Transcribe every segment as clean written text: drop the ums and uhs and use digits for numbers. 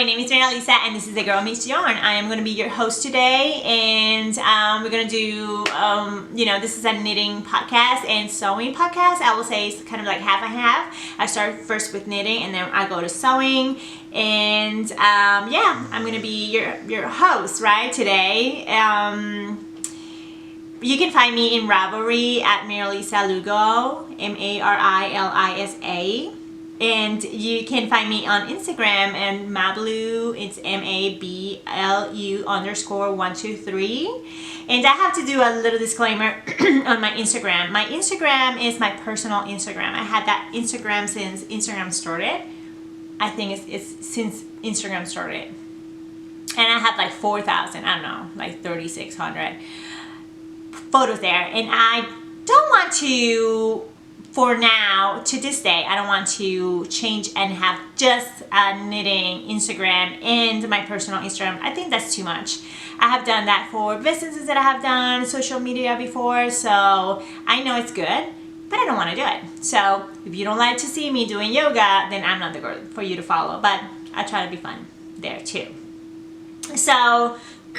name is Marilisa and this is The Girl Meets Yarn. I am going to be your host today, and we're going to do, this is a knitting podcast and sewing podcast. I will say it's kind of like half and half. I start first with knitting and then I go to sewing, and I'm going to be your host, right, today. You can find me in Ravelry at Marilisa Lugo, Marilisa. And you can find me on Instagram and Mablu, it's MABLU_123. And I have to do a little disclaimer on my Instagram. My Instagram is my personal Instagram. I had that Instagram since Instagram started. I think it's since Instagram started. And I have like 4,000, I don't know, like 3,600 photos there. And I don't want to, for now, to this day, I don't want to change and have just a knitting Instagram and my personal Instagram. I think that's too much. I have done that for businesses that I have done social media before, so I know it's good, but I don't want to do it. So if you don't like to see me doing yoga, then I'm not the girl for you to follow, but I try to be fun there too. So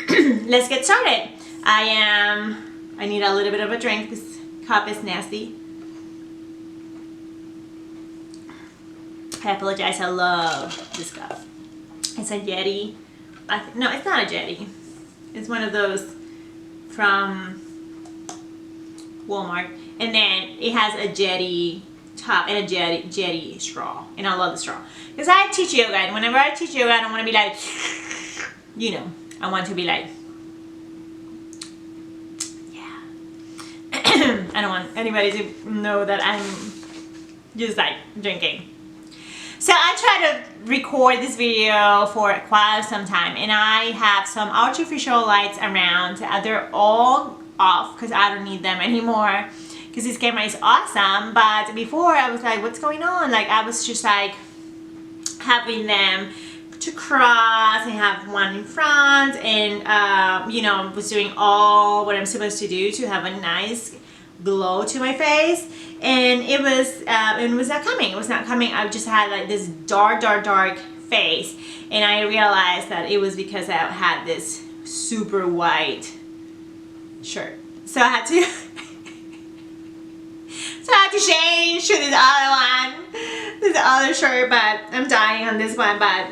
let's get started. I need a little bit of a drink. This cup is nasty. I apologize, I love this cup. It's a Yeti. No, it's not a Yeti. It's one of those from Walmart. And then it has a Jetty top and a Jetty straw. And I love the straw. Because I teach yoga, and whenever I teach yoga, I don't want to be like, I want to be like, yeah. I don't want anybody to know that I'm just like drinking. So I try to record this video for quite some time, and I have some artificial lights around. They're all off because I don't need them anymore because this camera is awesome. But before I was like, what's going on? Like I was just like having them to cross and have one in front, and was doing all what I'm supposed to do to have a nice glow to my face, and it was not coming. It was not coming. I just had like this dark face, and I realized that it was because I had this super white shirt. So I had to change to this other shirt, but I'm dying on this one. But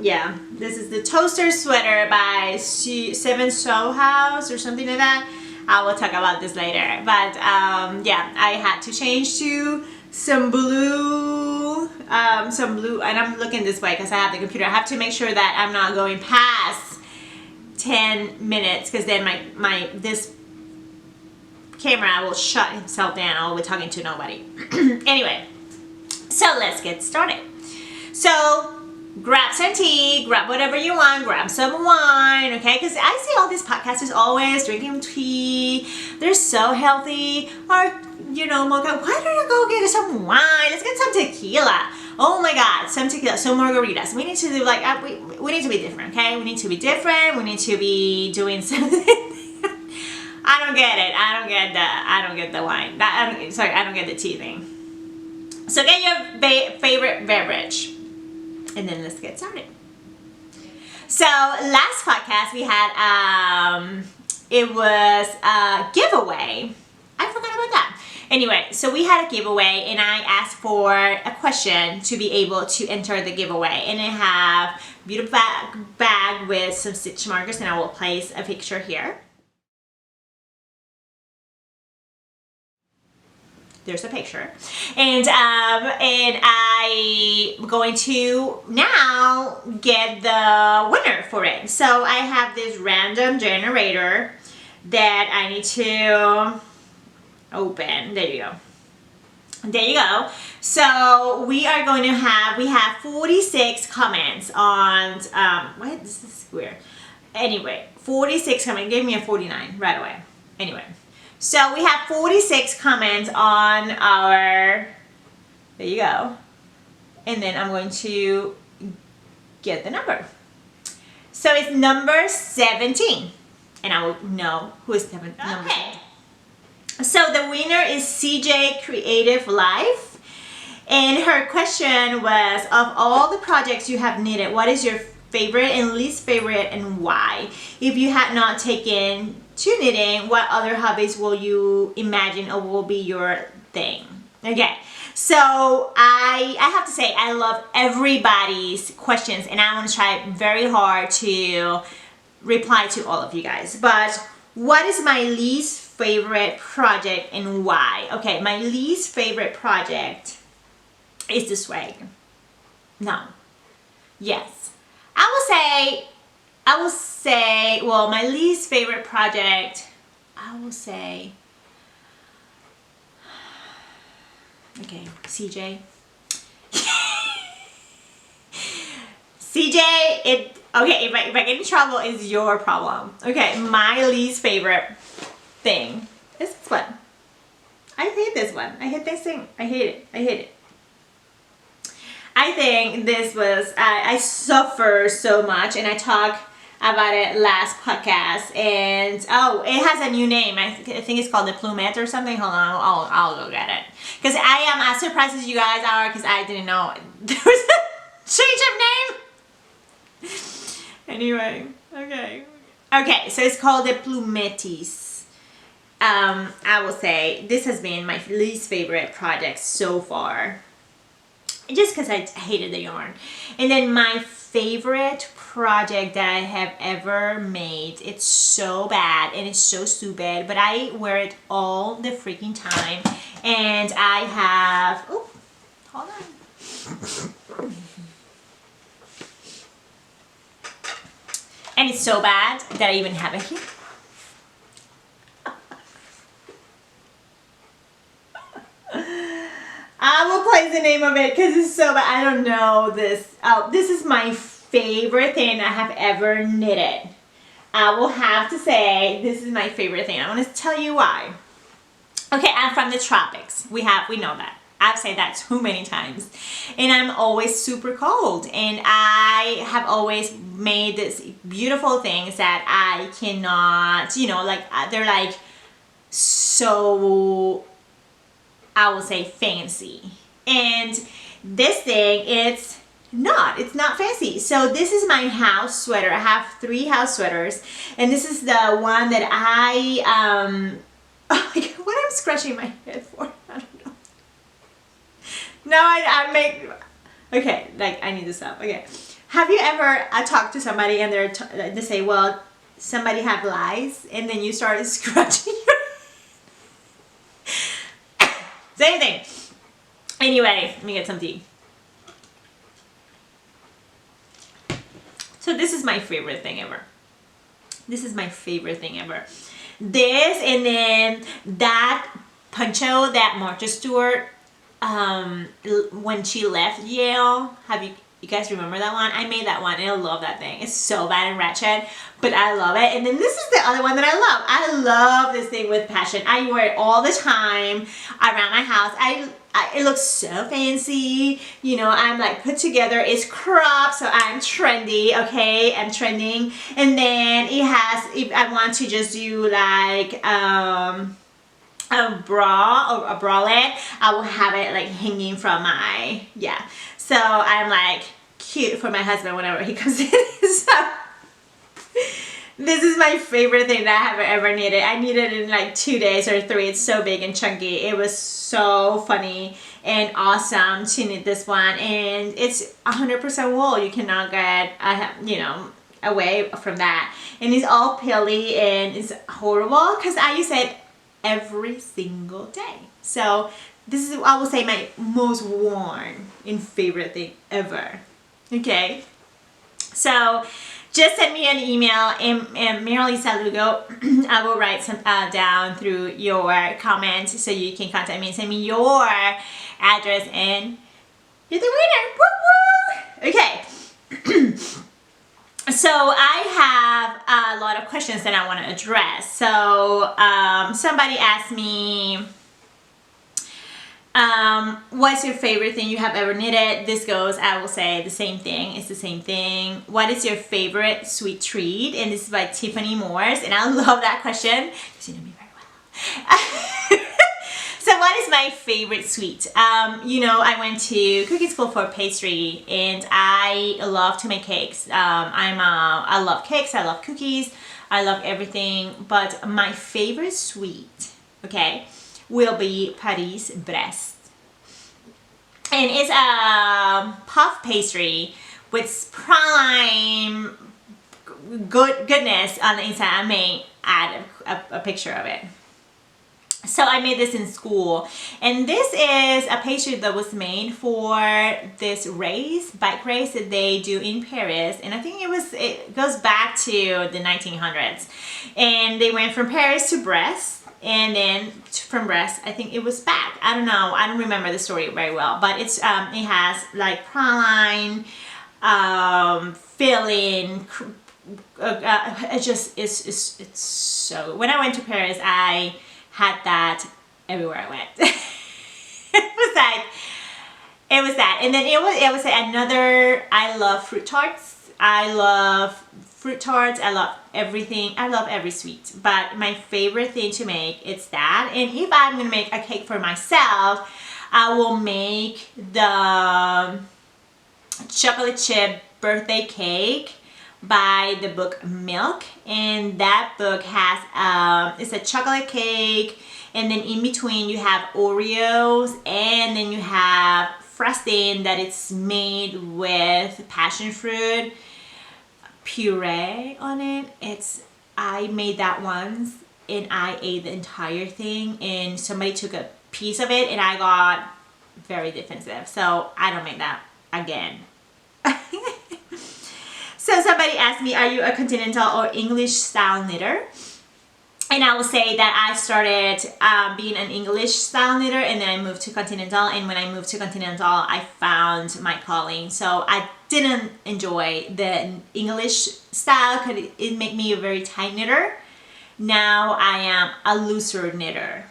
yeah, this is the toaster sweater by Seven Sew House or something like that. I will talk about this later, but I had to change to some blue, and I'm looking this way because I have the computer. I have to make sure that I'm not going past 10 minutes, because then this camera will shut himself down. I'll be talking to nobody. Anyway, so let's get started. So grab some tea, grab whatever you want, grab some wine, okay? Because I see all these podcasters always drinking tea. They're so healthy. Or, mocha, why don't you go get some wine? Let's get some tequila. Oh my God, some tequila, some margaritas. We need to do like, we need to be different, okay? We need to be different. We need to be doing something. I don't get it. I don't get the wine. I don't get the tea thing. So get your favorite beverage. And then let's get started. So last podcast we had, it was a giveaway. I forgot about that. Anyway, so we had a giveaway, and I asked for a question to be able to enter the giveaway. And I have a beautiful bag with some stitch markers, and I will place a picture here. There's a picture, and I'm going to now get the winner for it. So I have this random generator that I need to open. There you go. So we have 46 comments on what? This is weird. Anyway, 46 comments. Gave me a 49 right away. Anyway. So we have 46 comments on our, there you go. And then I'm going to get the number. So it's number 17. And I will know who is number 17. So the winner is CJ Creative Life. And her question was, of all the projects you have knitted, what is your favorite and least favorite and why? If you had not taken to knitting, what other hobbies will you imagine or will be your thing? Okay, so I have to say I love everybody's questions and I want to try very hard to reply to all of you guys. But what is my least favorite project and why? Okay, my least favorite project is the Twig. No. Yes. I will say, well, my least favorite project, I will say, okay, CJ. CJ, okay, if I get in trouble, it's your problem. Okay, my least favorite thing is this one. I hate this one. I hate this thing. I hate it. I hate it. I think this was, I suffer so much, and I talked about it last podcast, and oh, it has a new name. I think it's called the Plumette or something. Hold on, I'll go get it. Because I am as surprised as you guys are, because I didn't know there was a change of name. Anyway, okay. Okay, so it's called the Matisse. I will say this has been my least favorite project so far. Just because I hated the yarn. And then my favorite project that I have ever made, it's so bad and it's so stupid, but I wear it all the freaking time. And I have, oh, hold on. And it's so bad that I even have it here. I will place the name of it because it's so bad. I don't know this. Oh, this is my favorite thing I have ever knitted. I will have to say this is my favorite thing. I want to tell you why. Okay, I'm from the tropics. We know that. I've said that too many times. And I'm always super cold. And I have always made these beautiful things that I cannot, you know, like they're like so, I will say, fancy. And this thing, it's not fancy. So this is my house sweater. I have 3 house sweaters, and this is the one that I oh my God, what I'm scratching my head for, I don't know. No, I make, okay, like I need to stop. Okay, have you ever talked to somebody and they say, well, somebody have lice, and then you started scratching your same thing. Anyway, let me get some tea. So this is my favorite thing ever. This is my favorite thing ever. This, and then that poncho that Martha Stewart, when she left Yale, you guys remember that one? I made that one and I love that thing. It's so bad and ratchet, but I love it. And then this is the other one that I love. I love this thing with passion. I wear it all the time around my house. It looks so fancy. You know, I'm like put together. It's cropped, so I'm trendy, okay? I'm trending. And then it has, if I want to just do like, a bra or a bralette, I will have it like hanging from my, yeah. So I'm like cute for my husband whenever he comes in. So this is my favorite thing that I have ever knitted. I knitted it in like 2 days or 3. It's so big and chunky. It was so funny and awesome to knit this one. And it's 100% wool. You cannot get, you know, away from that. And it's all pilly and it's horrible because I use it every single day. So this is, I will say, my most worn and favorite thing ever. Okay, so just send me an email, and Marilisa Lugo, I will write some down through your comments so you can contact me and send me your address, and you're the winner. Woo woo! Okay. So I have a lot of questions that I want to address. So somebody asked me, what's your favorite thing you have ever knitted? This goes, I will say the same thing. It's the same thing. What is your favorite sweet treat? And this is by Tiffany Morse. And I love that question because you know me very well. So what is my favorite sweet? You know, I went to cooking school for pastry, and I love to make cakes. I love cakes, I love cookies, I love everything, but my favorite sweet, okay, will be Paris Brest. And it's a puff pastry with praline goodness on the inside. I may add a picture of it. So I made this in school, and this is a pastry that was made for this bike race that they do in Paris, and I think it goes back to the 1900s, and they went from Paris to Brest, and then from Brest I think it was back. I don't know, I don't remember the story very well, but it has like praline filling. It's so. When I went to Paris, I had that everywhere I went. It was that, and then it was another. I love fruit tarts. I love everything. I love every sweet, but my favorite thing to make is that. And if I'm gonna make a cake for myself, I will make the chocolate chip birthday cake by the book Milk, and that book has it's a chocolate cake, and then in between you have Oreos, and then you have frosting that it's made with passion fruit puree on it. I made that once, and I ate the entire thing, and somebody took a piece of it, and I got very defensive, so I don't make that again. So somebody asked me, are you a continental or English style knitter? And I will say that I started being an English style knitter, and then I moved to continental, and when I moved to continental I found my calling. So I didn't enjoy the English style because it made me a very tight knitter. Now I am a looser knitter.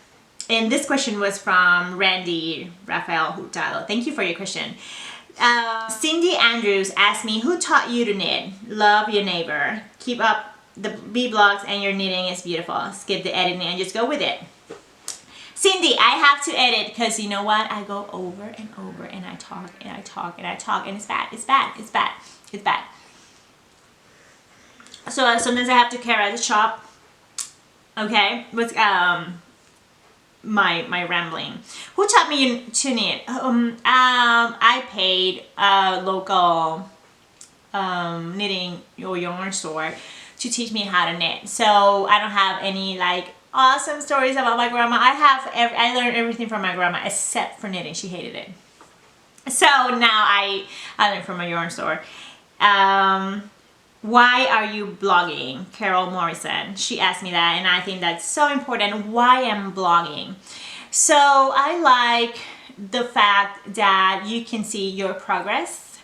And this question was from Randy Rafael Hurtado. Thank you for your question. Cindy Andrews asked me, who taught you to knit? Love your neighbor. Keep up the B-blogs, and your knitting is beautiful. Skip the editing and just go with it. Cindy, I have to edit because you know what? I go over and over, and I talk and I talk and I talk, and it's bad. It's bad. It's bad. It's bad. So sometimes I have to carry the chop. Okay, with my rambling. Who taught me to knit? I paid a local knitting or yarn store to teach me how to knit. So I don't have any like awesome stories about my grandma. I learned everything from my grandma except for knitting. She hated it. So now I learned from a yarn store. Why are you blogging? Carol Morrison. She asked me that, and I think that's so important. Why I'm blogging? So I like the fact that you can see your progress,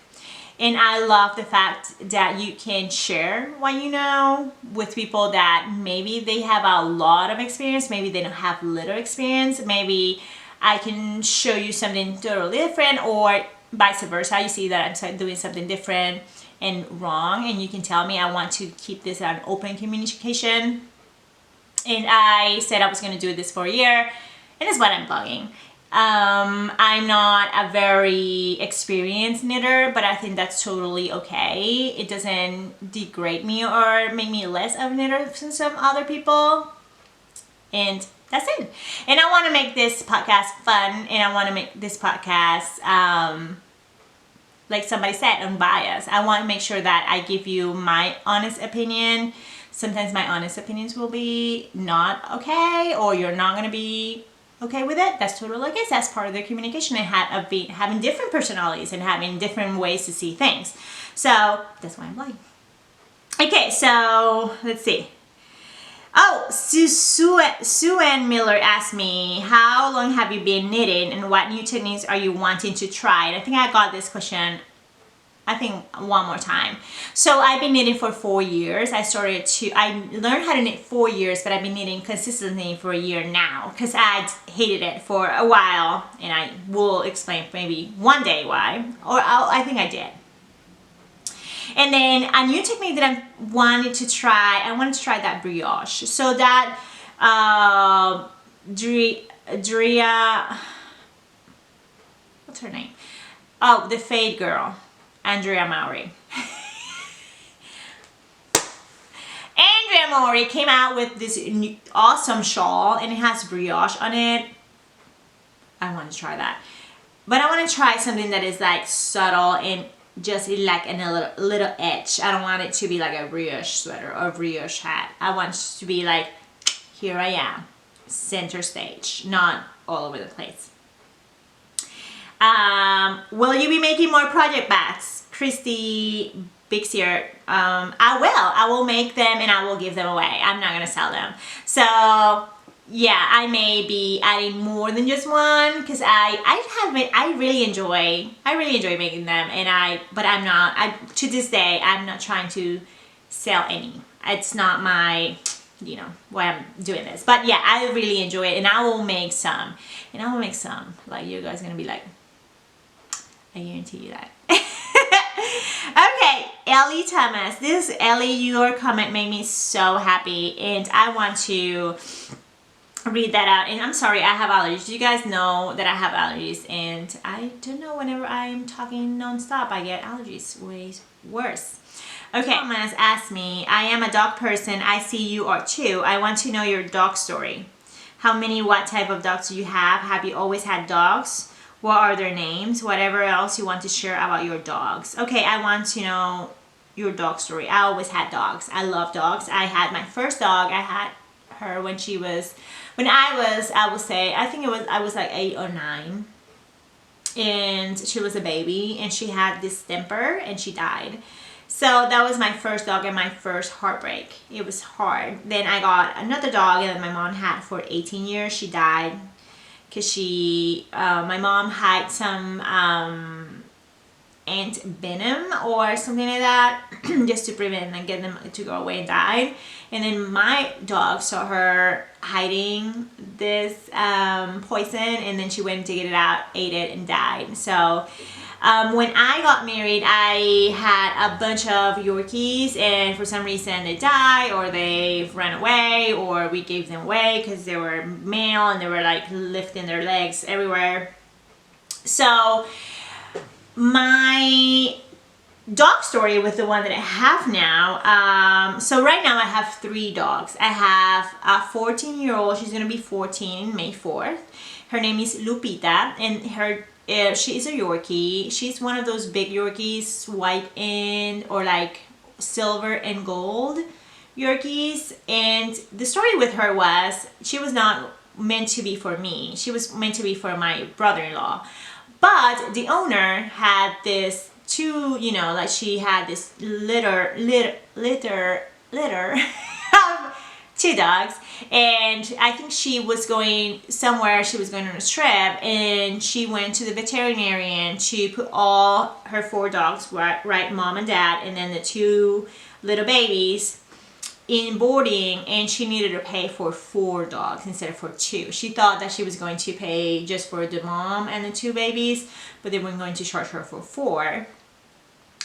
and I love the fact that you can share what you know with people that maybe they have a lot of experience, maybe they don't have little experience, maybe I can show you something totally different, or vice versa. You see that I'm doing something different and wrong, and you can tell me. I want to keep this an open communication, and I said I was going to do this for a year, and that's what I'm blogging. I'm not a very experienced knitter, but I think that's totally okay. It doesn't degrade me or make me less of a knitter than some other people, and that's it. And I want to make this podcast fun, and I want to make this podcast like somebody said, unbiased. I want to make sure that I give you my honest opinion. Sometimes my honest opinions will be not okay, or you're not going to be okay with it. That's totally okay. That's part of their communication, and having different personalities and having different ways to see things. So that's why I'm blogging. Okay, so let's see. Oh, Sue Ann Miller asked me, how long have you been knitting, and what new techniques are you wanting to try? And I think I got this question, I think, one more time. So I've been knitting for 4 years. I learned how to knit 4 years, but I've been knitting consistently for a year now because I hated it for a while, and I will explain maybe one day why, or I think I did. And then a new technique that I wanted to try that brioche. So that Andrea, what's her name? Oh, the Fade girl, Andrea Mowry. Andrea Mowry came out with this awesome shawl, and it has brioche on it. I want to try that. But I want to try something that is like subtle and just like in a little edge. I don't want it to be like a brioche sweater or brioche hat. I want it to be like, here I am, center stage, not all over the place. Will you be making more project bags? Christy Bixier. I will make them and I will give them away. I'm not gonna sell them. So yeah, I may be adding more than just one, because I really enjoy making them, and but I'm not, to this day, I'm not trying to sell any. It's not my, why I'm doing this. But yeah, I really enjoy it, and I will make some. Like, you guys are gonna be like, I guarantee you that. Okay, Ellie Thomas. This Ellie, your comment made me so happy, and I want to read that out. And I'm sorry, I have allergies. You guys know that I have allergies, and I don't know, whenever I'm talking non-stop, I get allergies way worse. Okay, Thomas asked me, I am a dog person. I see you are too. I want to know your dog story. How many, what type of dogs do you have? Have you always had dogs? What are their names? Whatever else you want to share about your dogs. Okay, I want to know your dog story. I always had dogs. I love dogs. I had my first dog. I had her when I would say, I was like 8 or 9, and she was a baby, and she had distemper, and she died. So that was my first dog and my first heartbreak. It was hard. Then I got another dog that my mom had for 18 years. She died because my mom had some ant venom or something like that, just to prevent and get them to go away, and died. And then my dog saw her hiding this poison, and then she went to get it out, ate it, and died. So when I got married, I had a bunch of Yorkies, and for some reason they died, or they ran away, or we gave them away because they were male and they were like lifting their legs everywhere. So my dog story with the one that I have now, so right now I have 3 dogs. I have a 14-year-old, she's gonna be 14 May 4th. Her name is Lupita, and she is a Yorkie. She's one of those big Yorkies, white and or like silver and gold Yorkies. And the story with her was, she was not meant to be for me. She was meant to be for my brother-in-law. But the owner had this like she had this litter of 2 dogs, and I think she was going somewhere, she was going on a trip, and she went to the veterinarian to put all her 4 dogs, right, mom and dad, and then the 2 little babies in boarding, and she needed to pay for 4 dogs instead of for 2. She thought that she was going to pay just for the mom and the 2 babies, but they were going to charge her for 4.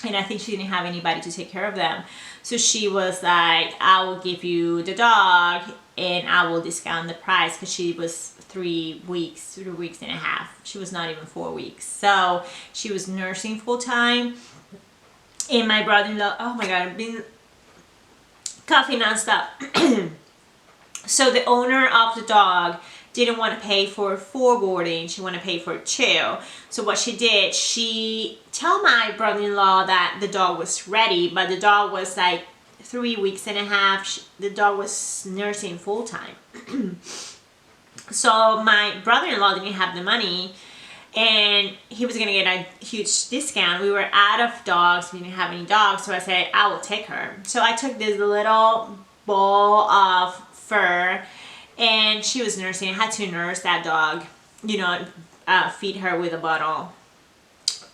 And I think she didn't have anybody to take care of them. So she was like, I will give you the dog and I will discount the price, because she was 3 weeks and a half. She was not even 4 weeks. So she was nursing full time. And my brother-in-law, oh my God, I've been coughing nonstop. So the owner of the dog didn't want to pay for 4 boarding, she wanted to pay for 2. So what she did, she told my brother-in-law that the dog was ready, but the dog was like 3 weeks and a half. The dog was nursing full time. So my brother-in-law didn't have the money, and he was gonna get a huge discount. We were out of dogs, we didn't have any dogs, so I said, I will take her. So I took this little ball of fur, and she was nursing. I had to nurse that dog, feed her with a bottle,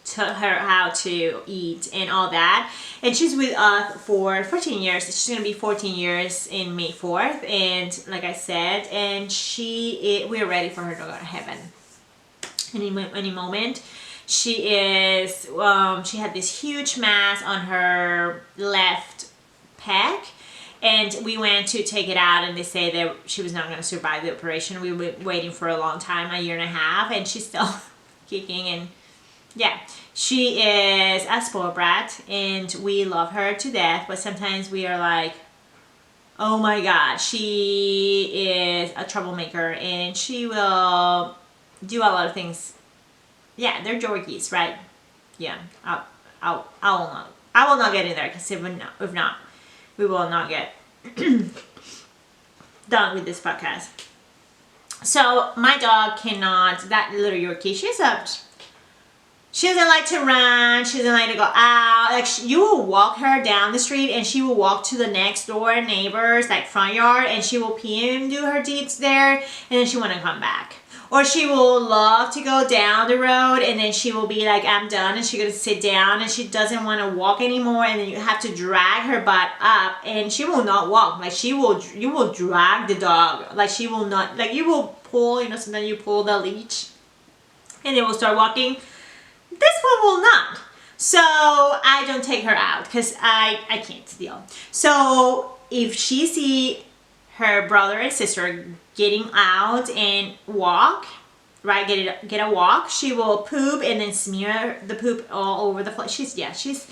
tell her how to eat and all that. And she's with us for 14 years. She's gonna be 14 years in May 4th, and like I said, and we're ready for her to go to heaven any moment. She had this huge mass on her left pec, And we went to take it out, and they say that she was not going to survive the operation. We were waiting for a long time, 1.5 years, and she's still kicking. And yeah, she is a spoiled brat, and we love her to death. But sometimes we are like, oh my God, she is a troublemaker, and she will do a lot of things. Yeah, they're Yorkies, right? Yeah, I will not get in there, because if not, we will not get done with this podcast. So my dog cannot, that little Yorkie, she doesn't like to run, she doesn't like to go out. Like, you will walk her down the street, and she will walk to the next door neighbors, like front yard, and she will pee and do her deeds there, and then she want to come back. Or she will love to go down the road, and then she will be like, I'm done, and she's going to sit down, and she doesn't want to walk anymore, and then you have to drag her butt up, and she will not walk. Like, you will drag the dog. Like, she will not, like, you will pull, sometimes you pull the leash, and it will start walking. This one will not. So I don't take her out, because I can't deal. So if she see her brother and sister getting out and walk, right, get a walk, she will poop and then smear the poop all over the floor. She is.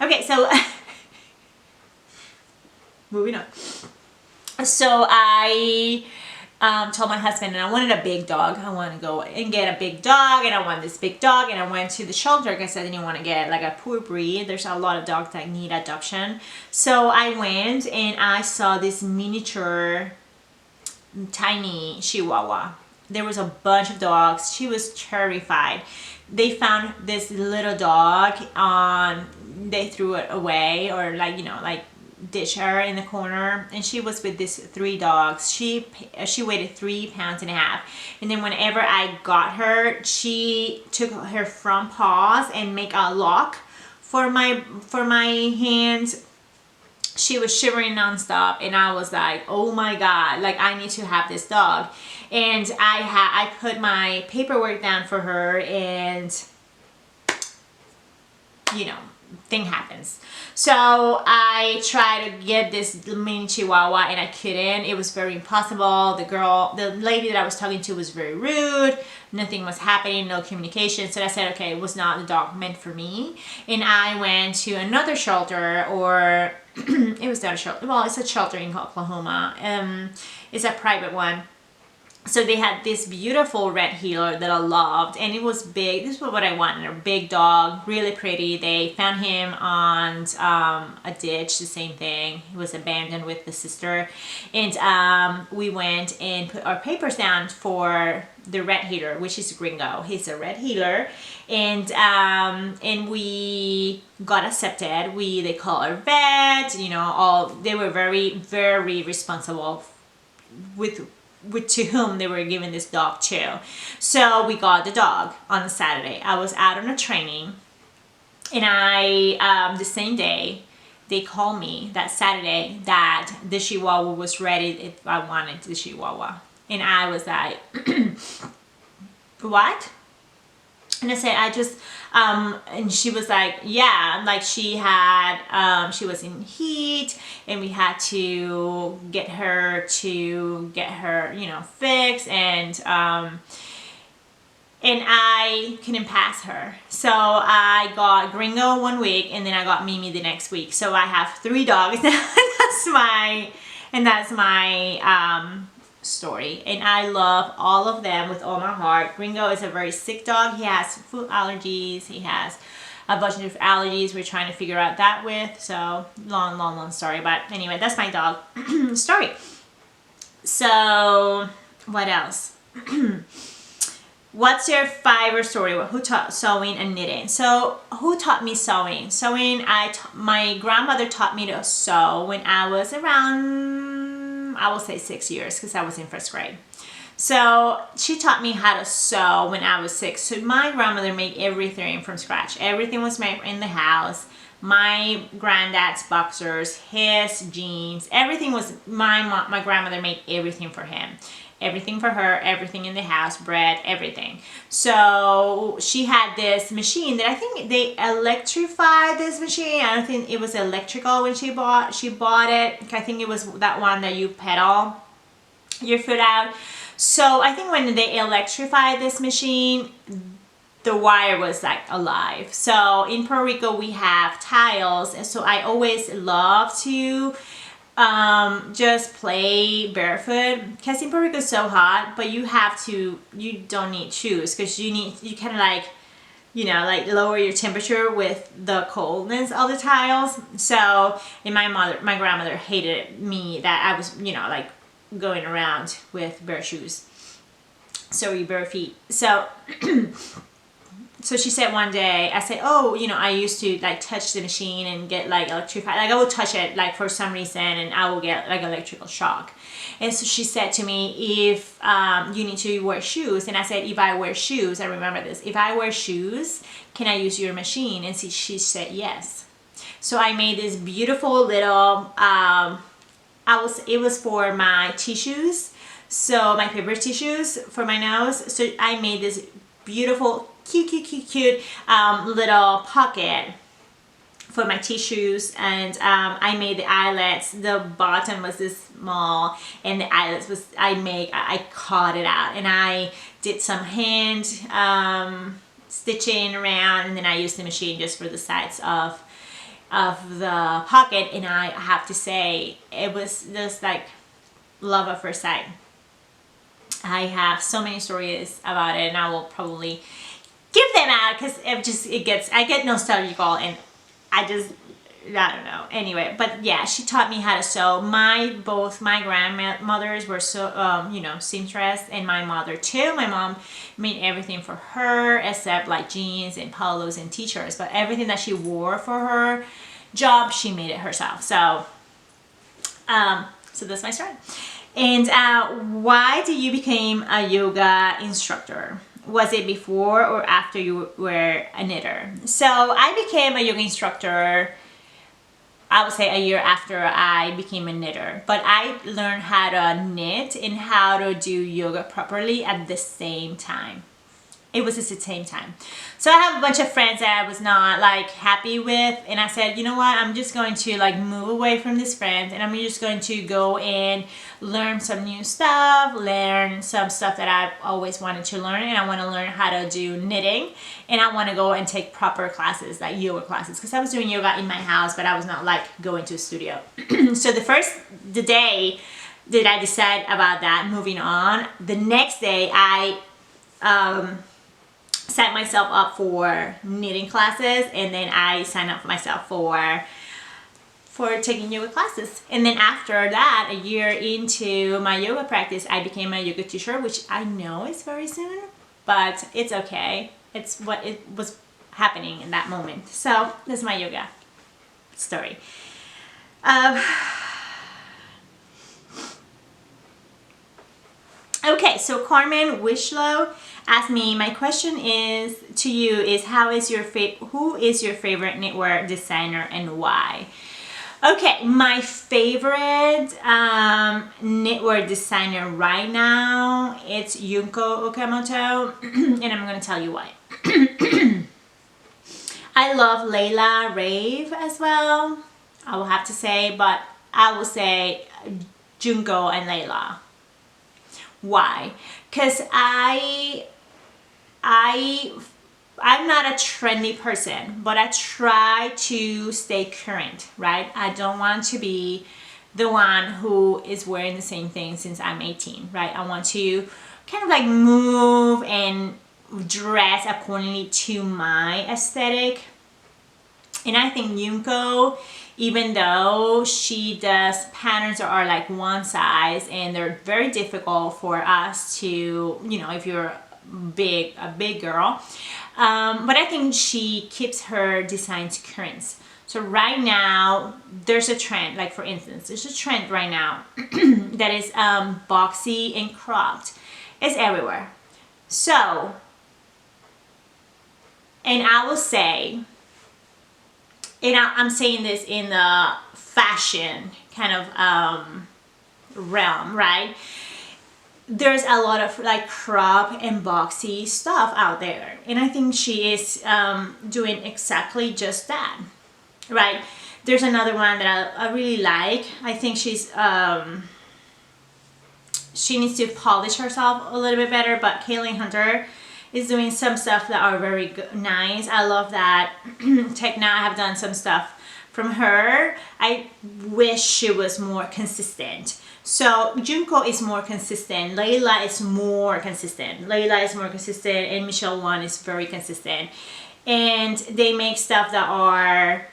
Okay, so moving on. So I told my husband, and I wanted a big dog. I want to go and get a big dog, and I want this big dog, and I went to the shelter because I didn't want to get like a poor breed. There's a lot of dogs that need adoption. So I went and I saw this miniature tiny Chihuahua. There was a bunch of dogs. She was terrified. They found this little dog they threw it away, or like ditch her in the corner, and she was with these 3 dogs. She weighed 3.5 pounds, and then whenever I got her, she took her front paws and make a lock for my hands. She was shivering nonstop, and I was like, oh my God, like, I need to have this dog. And I put my paperwork down for her, and thing happens. So I tried to get this mini Chihuahua, and I couldn't. It was very impossible. The lady that I was talking to was very rude. Nothing was happening, no communication. So I said, okay, it was not the dog meant for me. And I went to another shelter, or it was not a shelter. Well, it's a shelter in Oklahoma. It's a private one. So they had this beautiful red heeler that I loved, and it was big. This was what I wanted, a big dog, really pretty. They found him on a ditch, the same thing. He was abandoned with the sister. And we went and put our papers down for the red heeler, which is Gringo. He's a red heeler. And we got accepted. They call our vet, they were very, very responsible with to whom they were giving this dog to. So we got the dog on a Saturday. I was out on a training, and I the same day they called me that Saturday that the Chihuahua was ready if I wanted the Chihuahua. And I was like, what? And I said, and she was like, yeah, like she was in heat, and we had to get her fixed, and I couldn't pass her. So I got Gringo 1 week, and then I got Mimi the next week. So I have 3 dogs. That's my story, and I love all of them with all my heart. Gringo is a very sick dog. He has food allergies. He has a bunch of allergies we're trying to figure out that with. So long story, but anyway, that's my dog story. So what else? What's your favorite story? Who taught sewing and knitting? So who taught me sewing? My grandmother taught me to sew when I was around, I will say 6 years, because I was in 1st grade. So she taught me how to sew when I was 6. So my grandmother made everything from scratch. Everything was made in the house. My granddad's boxers, his jeans, everything was, my grandmother made everything for him. everything for her, everything in the house, bread, everything. So she had this machine that I think they electrified this machine. I don't think it was electrical when she bought it. I think it was that one that you pedal your foot out. So I think when they electrified this machine, the wire was like alive. So in Puerto Rico we have tiles, and so I always love to just play barefoot, because in Puerto Rico it's so hot, but you don't need shoes, because you kind of like, you know, like lower your temperature with the coldness of the tiles. So, and my grandmother hated me that I was, you know, like going around with bare shoes, sorry, bare feet. So so she said one day, I said, oh, you know, I used to like touch the machine and get like electrified. Like I would touch it like for some reason and I will get like electrical shock. And so she said to me, if you need to wear shoes. And I said, if I wear shoes, I remember this, if I wear shoes, can I use your machine? And she said yes. So I made this beautiful little, it was for my tissues. So my paper tissues for my nose. So I made this beautiful, cute little pocket for my tissues, and I made the eyelets. The bottom was this small, and the eyelets was I cut it out, and I did some hand stitching around, and then I used the machine just for the sides of the pocket. And I have to say, it was just like love at first sight. I have so many stories about it, and I will probably give them out because I get nostalgical, and I don't know. Anyway, but yeah, she taught me how to sew. Both my grandmothers were you know, seamstress, and my mother too. My mom made everything for her except like jeans and polos and t-shirts, but everything that she wore for her job, she made it herself. So so that's my story. And why did you become a yoga instructor? Was it before or after you were a knitter? So I became a yoga instructor, I would say a year after I became a knitter. But I learned how to knit and how to do yoga properly at the same time. It was at the same time. So I have a bunch of friends that I was not like happy with, and I said, you know what, I'm just going to like move away from these friends, and I'm just going to go and learn some new stuff, learn some stuff that I've always wanted to learn. And I want to learn how to do knitting, and I want to go and take proper classes, like yoga classes, because I was doing yoga in my house, but I was not like going to a studio. So the day that I decided about that, moving on, the next day I set myself up for knitting classes, and then I signed up for myself for taking yoga classes. And then after that, a year into my yoga practice, I became a yoga teacher, which I know is very soon, but it's okay. It's what it was happening in that moment. So that's my yoga story. Okay, so Carmen Wishlow asked me, my question is to you is, who is your favorite knitwear designer and why? Okay, my favorite knitwear designer right now, it's Junko Okamoto, and I'm going to tell you why. I love Layla Rave as well, I will have to say, but I will say Junko and Layla. Why? Because I'm not a trendy person, but I try to stay current, right? I don't want to be the one who is wearing the same thing since I'm 18, right? I want to kind of like move and dress accordingly to my aesthetic. And I think Junko, even though she does patterns that are like one size and they're very difficult for us to, you know, if you're a big girl, but I think she keeps her designs current. So right now there's a trend, like for instance, there's a trend right now that is boxy and cropped. It's everywhere. So, and I will say, and I'm saying this in the fashion kind of realm, right? there's a lot of like crop and boxy stuff out there, and I think she is doing exactly just that, right? There's another one that I really like. I think she's she needs to polish herself a little bit better, but Kayleen Hunter is doing some stuff that are very good, nice. I love that. Techna, I have done some stuff from her. I wish she was more consistent. So Junko is more consistent. Layla is more consistent. And Michelle Wan is very consistent. And they make stuff that are,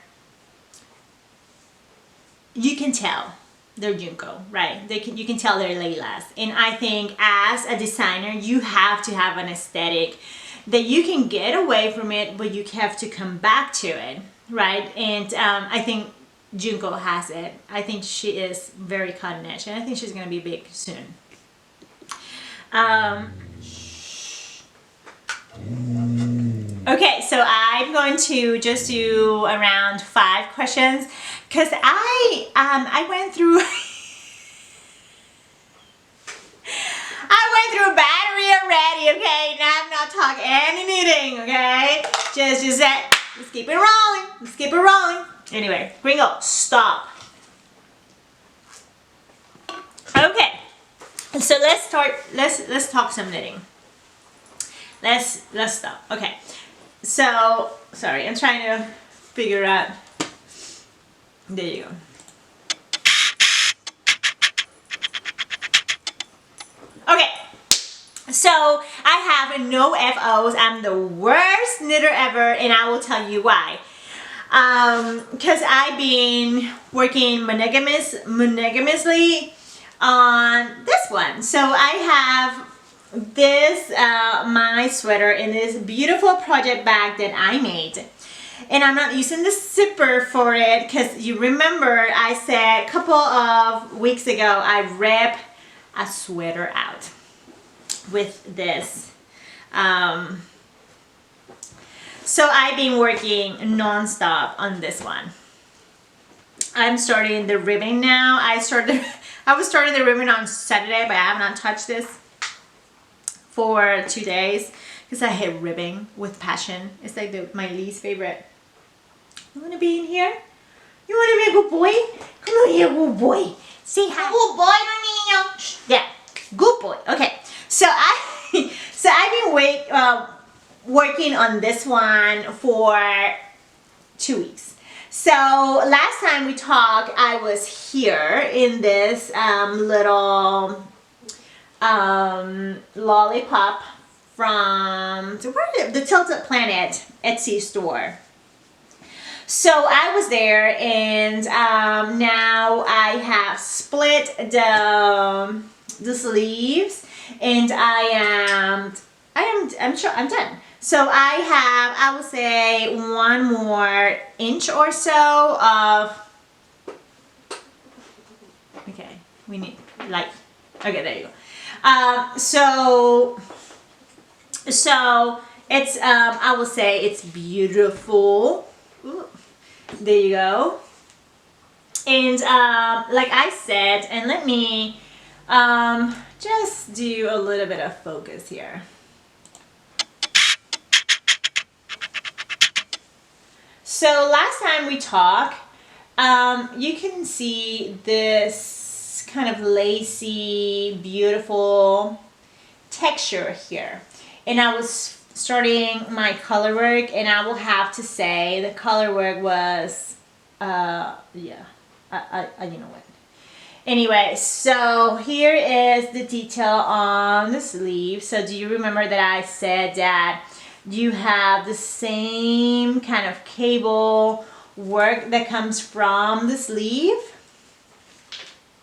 you can tell they're Junko, right? You can tell they're Layla's. And I think as a designer, you have to have an aesthetic that you can get away from it, but you have to come back to it, right? And I think Junko has it. I think she is very cutting edge, and I think she's gonna be big soon. Okay, so I'm going to just do around 5 questions because I went through battery already. Okay, now I'm not talking any knitting. Okay, just that. Let's keep it rolling. Anyway, Gringo, stop. Okay, so let's start. Let's talk some knitting. Let's stop. Okay, so sorry, I'm trying to figure out. There you go. Okay, so I have no FOs. I'm the worst knitter ever, and I will tell you why. Because I've been working monogamously on this one. So I have this my sweater in this beautiful project bag that I made, and I'm not using the zipper for it because you remember I said a couple of weeks ago I rip a sweater out with this. So I've been working non-stop on this one. I'm starting the ribbing now. I was starting the ribbing on Saturday, but I have not touched this for 2 days because I hate ribbing with passion. It's like my least favorite. You want to be in here? You want to be a good boy? Come on here, good boy. Say hi. Good boy, Nino. Yeah, good boy. Okay, so I've been working on this one for 2 weeks. So last time we talked, I was here in this little lollipop from the Tilted Planet Etsy store. So I was there, and now I have split the sleeves, and I'm sure I'm done. So I would say 1 more inch or so of, okay, we need light. Okay, there you go. So it's, I will say it's beautiful. Ooh, there you go. And like I said, and let me just do a little bit of focus here. So last time we talked, you can see this kind of lacy, beautiful texture here. And I was starting my color work, and I will have to say the color work was, yeah, you know what. Anyway, so here is the detail on the sleeve. So do you remember that I said that you have the same kind of cable work that comes from the sleeve?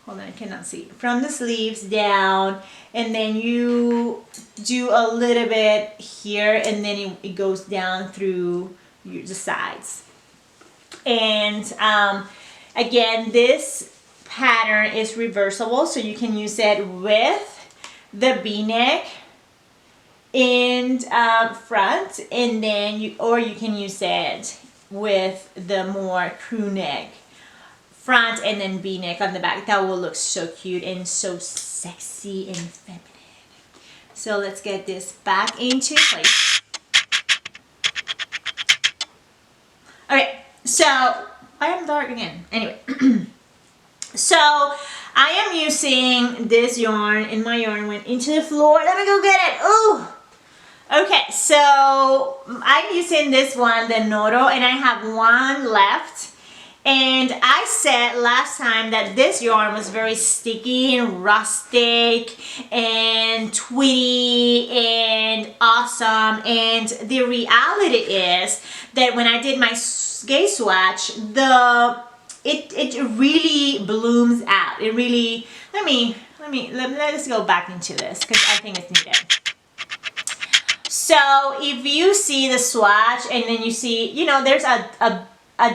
Hold on, I cannot see. From the sleeves down, and then you do a little bit here, and then it goes down through the sides. And again, this pattern is reversible, so you can use it with the V-neck in front, and then you can use it with the more crew neck front, and then V-neck on the back. That will look so cute and so sexy and feminine. So let's get this back into place. Okay, so I am dark again. Anyway, so I am using this yarn, and my yarn went into the floor. Let me go get it. Ooh. Okay, so I'm using this one, the Noro, and I have one left. And I said last time that this yarn was very sticky and rustic and tweedy and awesome. And the reality is that when I did my gauge swatch, it really blooms out. It really, let's go back into this because I think it's needed. So if you see the swatch and then you see, you know, there's a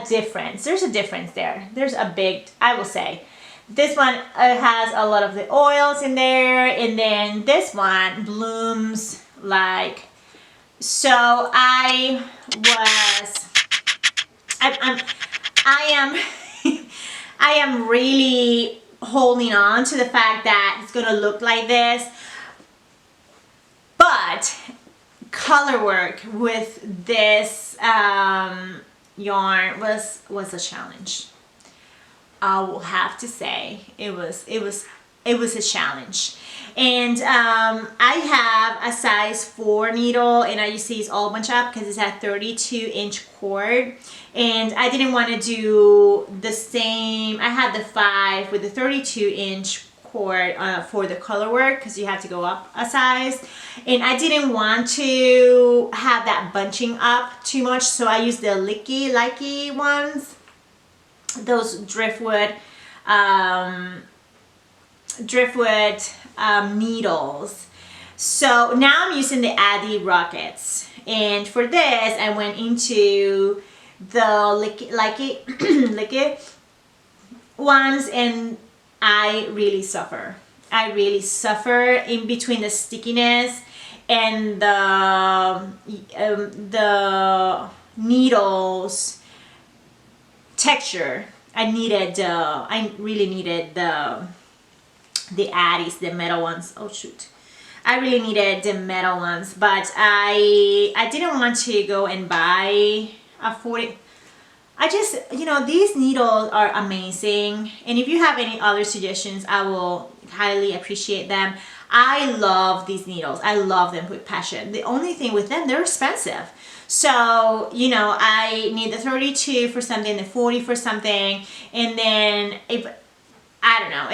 difference. There's a difference there. There's a big, I will say. This one has a lot of the oils in there, and then this one blooms like, so I am really holding on to the fact that it's gonna look like this, but color work with this yarn was a challenge. I will have to say it was a challenge. And I have a size 4 needle, and I used to use all bunch up because it's a 32-inch cord, and I didn't want to do the same. I had the 5 with the 32-inch cord for the color work because you have to go up a size, and I didn't want to have that bunching up too much, so I used the likey ones, those driftwood needles. So now I'm using the Addy Rockets, and for this I went into the likey ones, and I really suffer. I really suffer in between the stickiness and the needles texture. I really needed the Addies, the metal ones. Oh shoot. I really needed the metal ones, but I didn't want to go and buy a 40. I just, you know, these needles are amazing, and if you have any other suggestions, I will highly appreciate them. I love these needles. I love them with passion. The only thing with them, they're expensive. So, you know, I need the 32 for something, the 40 for something, and then if I don't know,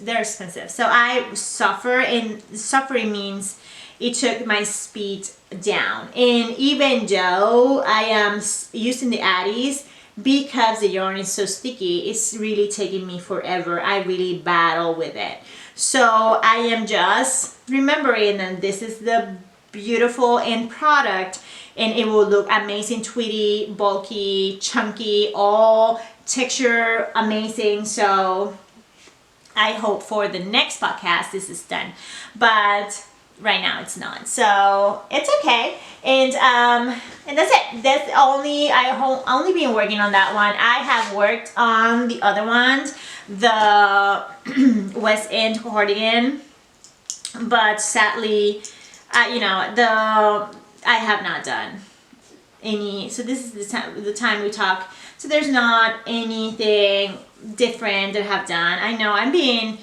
they're expensive. So I suffer, and suffering means it took my speed down. And even though I am using the Addies, because the yarn is so sticky, it's really taking me forever. I really battle with it. So I am just remembering that this is the beautiful end product, and it will look amazing, tweedy, bulky, chunky, all texture amazing. So I hope for the next podcast this is done, but right now it's not, so it's okay. And that's it. That's only been working on that one. I have worked on the other ones, the West End cardigan, but sadly, you know, I have not done any. So this is the time we talk. So there's not anything different that I have done. I know I've been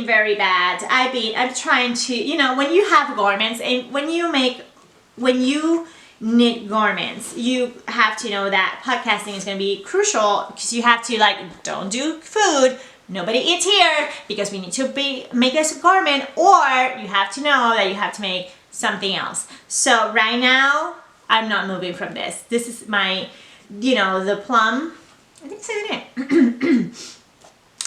very bad. I'm trying to, you know, when you have garments and when you knit garments, you have to know that podcasting is going to be crucial, because you have to, like, don't do food. Nobody eats here because we need to make a garment, or you have to know that you have to make something else. So right now, I'm not moving from this. This is my, you know, the plum. I think it's in it.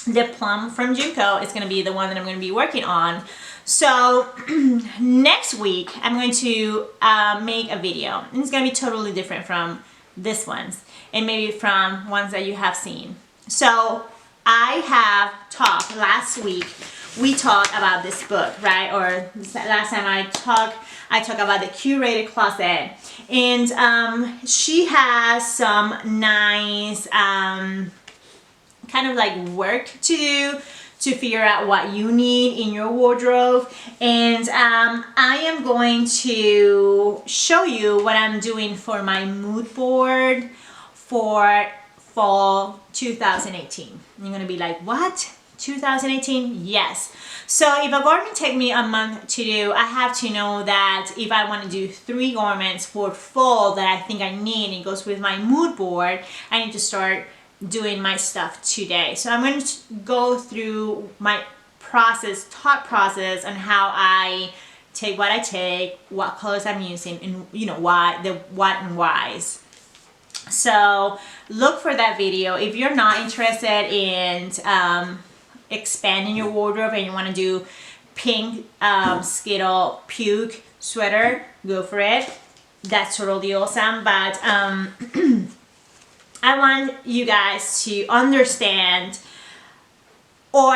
The plum from Junko is going to be the one that I'm going to be working on. So next week I'm going to make a video, and it's going to be totally different from this one's, and maybe from ones that you have seen. So I have talked last week. We talked about this book, right? Or last time I talked about the curated closet, and she has some nice kind of like work to do to figure out what you need in your wardrobe. And I am going to show you what I'm doing for my mood board for fall 2018. You're gonna be like, what? 2018? Yes. So if a garment take me a month to do, I have to know that if I want to do 3 garments for fall that I think I need, and it goes with my mood board, I need to start doing my stuff today. So I'm going to go through my thought process on how I take what I take, what colors I'm using, and you know why, the what and whys. So look for that video. If you're not interested in expanding your wardrobe and you want to do pink Skittle puke sweater, go for it. That's totally awesome. But I want you guys to understand, or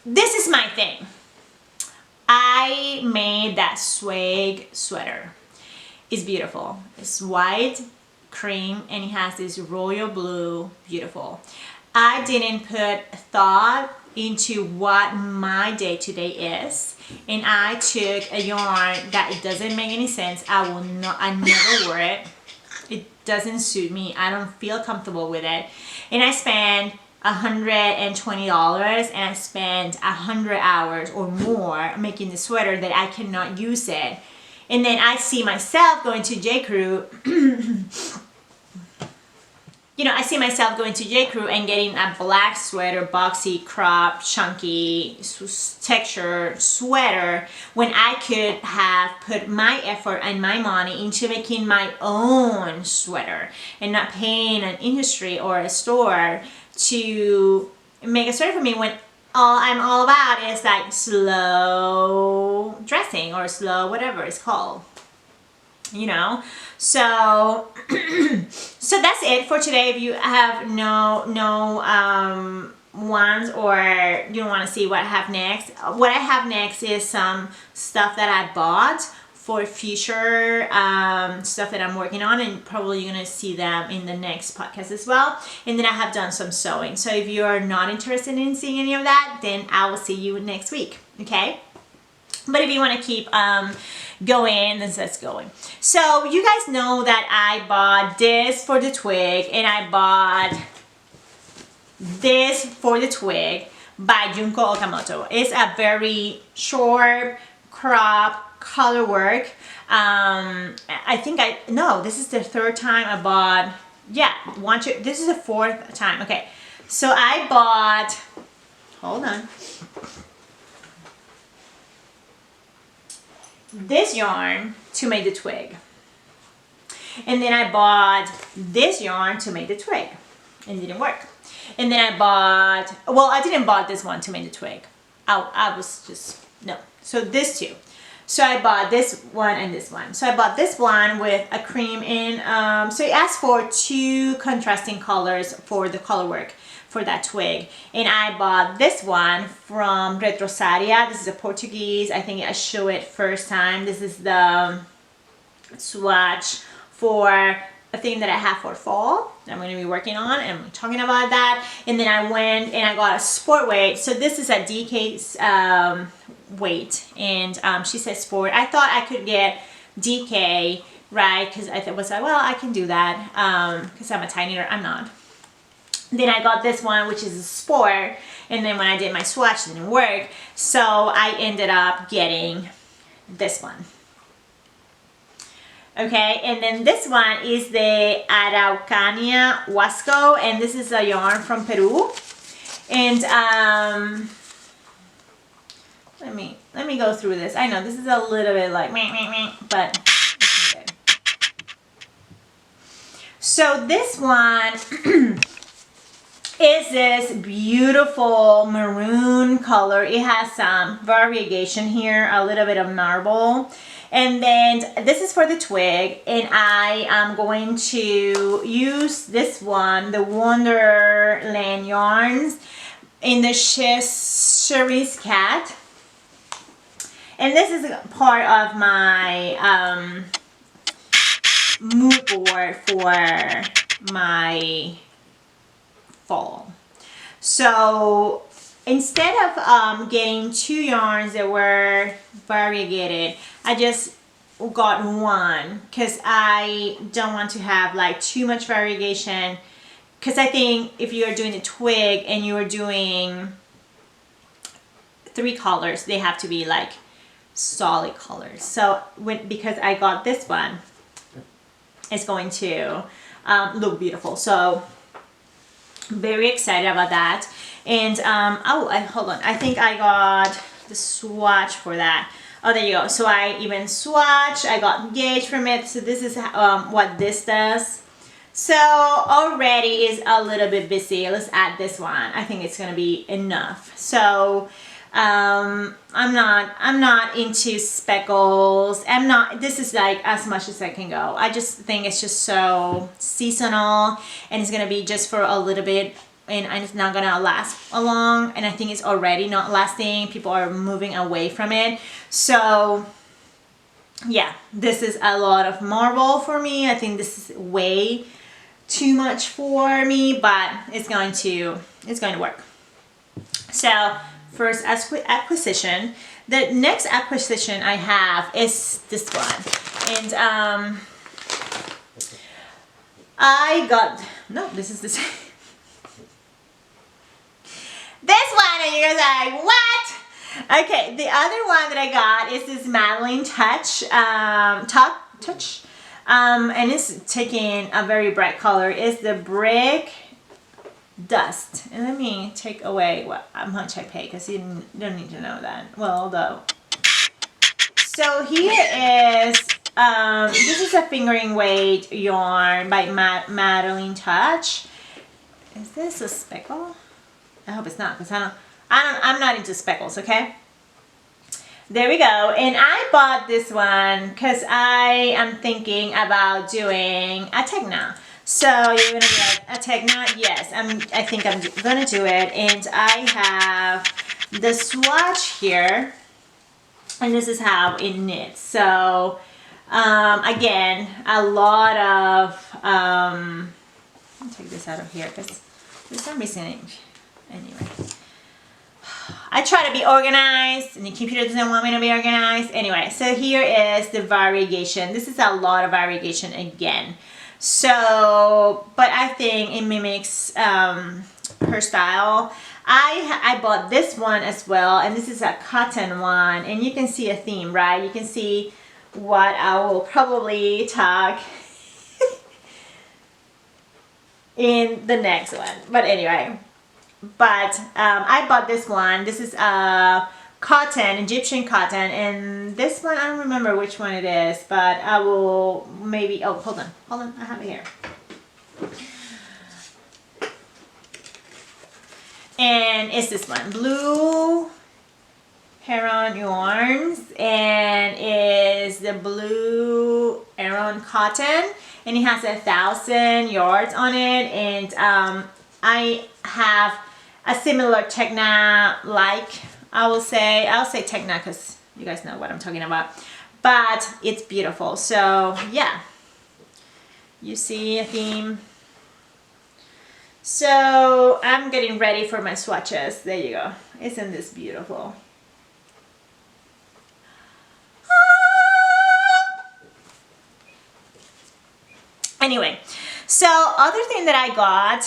this is my thing. I made that Twig sweater. It's beautiful. It's white, cream, and it has this royal blue. Beautiful. I didn't put thought into what my day-to-day is, and I took a yarn that it doesn't make any sense. I never wear it. It doesn't suit me. I don't feel comfortable with it. And I spent $120 and I spent 100 hours or more making the sweater that I cannot use it. And then I see myself going to J. Crew you know, I see myself going to J. Crew and getting a black sweater, boxy, crop, chunky, texture sweater, when I could have put my effort and my money into making my own sweater and not paying an industry or a store to make a sweater for me, when all I'm all about is like slow dressing or slow whatever it's called. You know, so so that's it for today. If you have no ones, or you don't want to see what I have next is some stuff that I bought for future stuff that I'm working on, and probably you're gonna see them in the next podcast as well. And then I have done some sewing. So if you are not interested in seeing any of that, then I will see you next week. Okay. But if you want to keep going, then let's going. So you guys know that I bought this for the Twig, and I bought this for the Twig by Junko Okamoto. It's a very short crop color work. This is the 3rd time I bought. Yeah, this is the 4th time. Okay, so I bought. Hold on. This yarn to make the Twig, and then I bought this yarn to make the Twig, and it didn't work. And then I bought, well, I didn't bought this one to make the Twig. I was just, no. So this two. So I bought this one and this one. So I bought this one with a cream in, so it asked for 2 contrasting colors for the color work for that Twig. And I bought this one from Retrosaria. This is a Portuguese. I think I show it first time. This is the swatch for a thing that I have for fall that I'm going to be working on, and I'm talking about that. And then I went and I got a sport weight. So this is a DK's weight, and she said sport. I thought I could get DK, right? Because I was like, well, I can do that because I'm a tiny knitter. I'm not. Then I got this one, which is a sport, and then when I did my swatch, it didn't work, so I ended up getting this one. Okay, and then this one is the Araucania Huasco, and this is a yarn from Peru. And let me go through this. I know this is a little bit like meh, but it's good. So this one is this beautiful maroon color. It has some variegation here, a little bit of marble. And then this is for the Twig, and I am going to use this one, the Wonderland yarns, in the Cherise Cat. And this is part of my mood board for my fall. So instead of getting 2 yarns that were variegated, I just got one because I don't want to have like too much variegation, because I think if you are doing a twig and you are doing 3 colors, they have to be like solid colors. So because I got this one, it's going to look beautiful. So very excited about that. And hold on, I think I got the swatch for that. Oh, there you go. So I even swatch, I got gauge from it. So this is what this does. So already is a little bit busy. Let's add this one. I think it's gonna be enough. So I'm not into speckles. This is like as much as I can go. I just think it's just so seasonal, and it's gonna be just for a little bit, and it's not gonna last long, and I think it's already not lasting. People are moving away from it. So yeah, this is a lot of marble for me. I think this is way too much for me, but it's going to work. So first acquisition. The next acquisition I have is this one, and I got, no, this is the same. This one, and you guys are like, what? Okay, the other one that I got is this Madelene Touch, Touch, and it's taking a very bright color. It's the Brick Dust. And let me take away how much I pay, because you don't need to know that. Well, though. So here is, this is a fingering weight yarn by Madelene Touch. Is this a speckle? I hope it's not, because I'm not into speckles, okay? There we go. And I bought this one because I am thinking about doing a Tegna. So you're gonna be like, a Tegna? Yes, I think I'm gonna do it. And I have the swatch here, and this is how it knits. So again, a lot of let me take this out of here because for some reason, anyway, I try to be organized, and the computer doesn't want me to be organized. Anyway, so here is the variegation. This is a lot of variegation again. So, but I think it mimics her style. I bought this one as well, and this is a cotton one, and you can see a theme, right? You can see what I will probably talk in the next one. But anyway, I bought this one. This is cotton, Egyptian cotton, and this one I don't remember which one it is, but I will maybe, oh, hold on, I have it here. And it's this one, Blue Heron Yarns, and is the Blue Heron cotton, and it has 1,000 yards on it. And I have a similar Tegna, like I'll say Tegna because you guys know what I'm talking about, but it's beautiful. So yeah, you see a theme. So I'm getting ready for my swatches. There you go. Isn't this beautiful? Anyway, so other thing that I got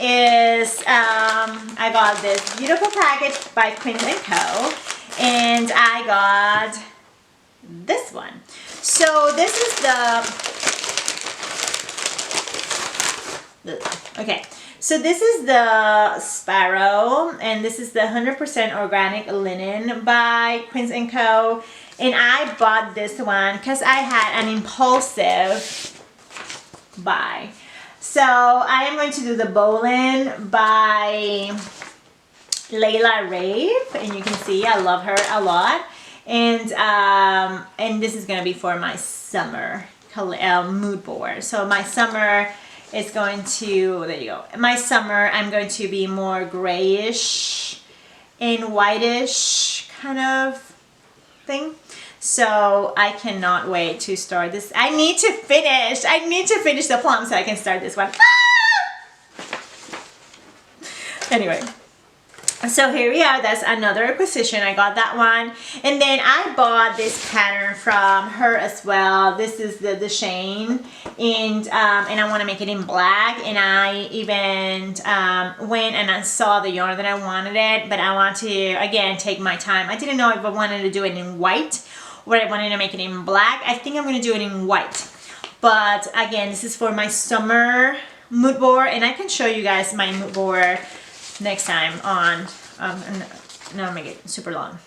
is I got this beautiful package by Quincy and Co, and I got this one. So this is okay, so this is the Sparrow, and this is the 100% organic linen by Quincy and Co, and I bought this one because I had an impulsive buy. So I am going to do the Bowlin by Layla Rave, and you can see I love her a lot, and this is going to be for my summer mood board. So my summer is going to, there you go, my summer I'm going to be more grayish and whitish kind of thing. So I cannot wait to start this. I need to finish the plum so I can start this one. Anyway, So here we are. That's another acquisition. I got that one, and then I bought this pattern from her as well. This is the Shane, and I want to make it in black. And I even went and I saw the yarn that I wanted it, but I want to again take my time. I didn't know if I wanted to do it in white or I wanted to make it in black. I think I'm going to do it in white, but again, this is for my summer mood board, and I can show you guys my mood board next time on and I'll make it super long.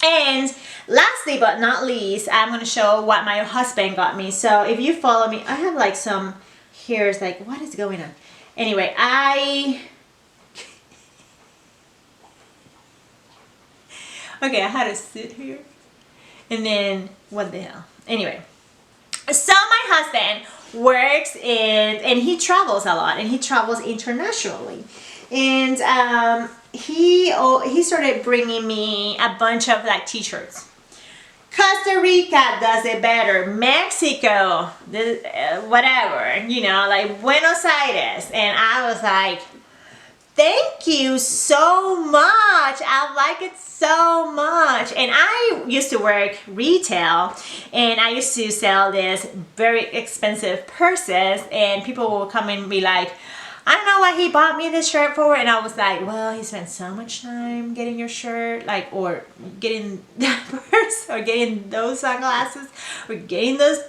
And lastly but not least, I'm going to show what my husband got me. So if you follow me, I have like some hairs, like what is going on? Anyway, okay, I had to sit here and then what the hell? Anyway, so my husband works in, and he travels a lot, and he travels internationally. And he started bringing me a bunch of like t-shirts. Costa Rica does it better, Mexico, whatever, you know, like Buenos Aires. And I was like, thank you so much. I like it so much. And I used to work retail, and I used to sell these very expensive purses, and people will come and be like, I don't know what he bought me this shirt for. And I was like, well, he spent so much time getting your shirt, like, or getting that purse, or getting those sunglasses, or getting those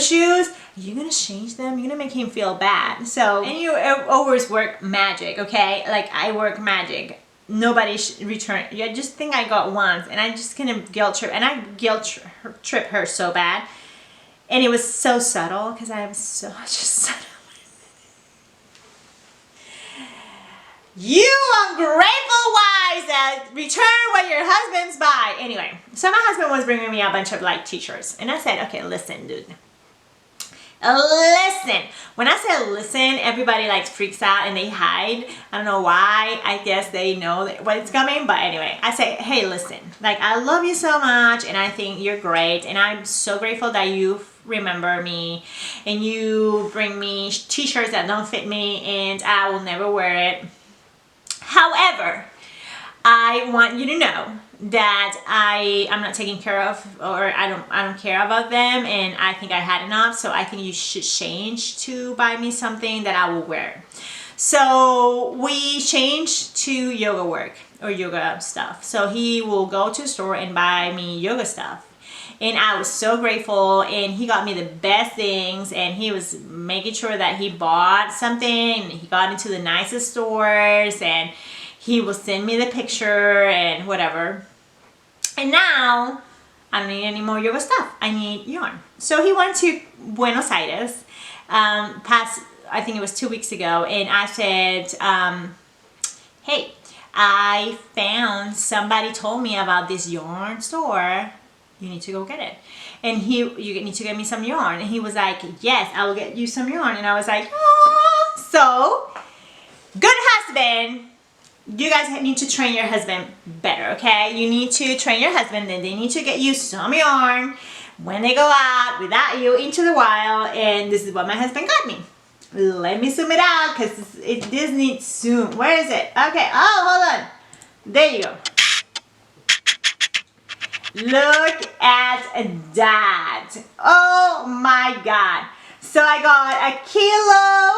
shoes. You're gonna change them. You're gonna make him feel bad. So, and you always work magic, okay? Like I work magic. Nobody return. I just think I got once, and I just kind of guilt trip, and I guilt trip her so bad, and it was so subtle because I was so just subtle. You ungrateful wives that return what your husbands buy. Anyway, so my husband was bringing me a bunch of like t-shirts, and I said, okay, listen, dude. Listen. When I say listen, everybody like freaks out and they hide. I don't know why. I guess they know what's coming. But anyway, I say, hey, listen. Like, I love you so much, and I think you're great, and I'm so grateful that you remember me and you bring me t-shirts that don't fit me, and I will never wear it. However, I want you to know that I'm not taking care of, or I don't care about them, and I think I had enough, so I think you should change to buy me something that I will wear. So we changed to yoga work or yoga stuff. So he will go to the store and buy me yoga stuff. And I was so grateful, and he got me the best things, and he was making sure that he bought something, and he got into the nicest stores, and he will send me the picture and whatever. And now I don't need any more yoga stuff. I need yarn. So he went to Buenos Aires I think it was 2 weeks ago, and I said, hey, I found, somebody told me about this yarn store. You need to go get it. And you need to get me some yarn. And he was like, yes, I will get you some yarn. And I was like, oh. So, good husband. You guys need to train your husband better, okay? You need to train your husband, and they need to get you some yarn when they go out without you into the wild. And this is what my husband got me. Let me zoom it out, because this needs zoom. Where is it? Okay, oh, hold on. There you go. Look at that. Oh my God. So I got a kilo.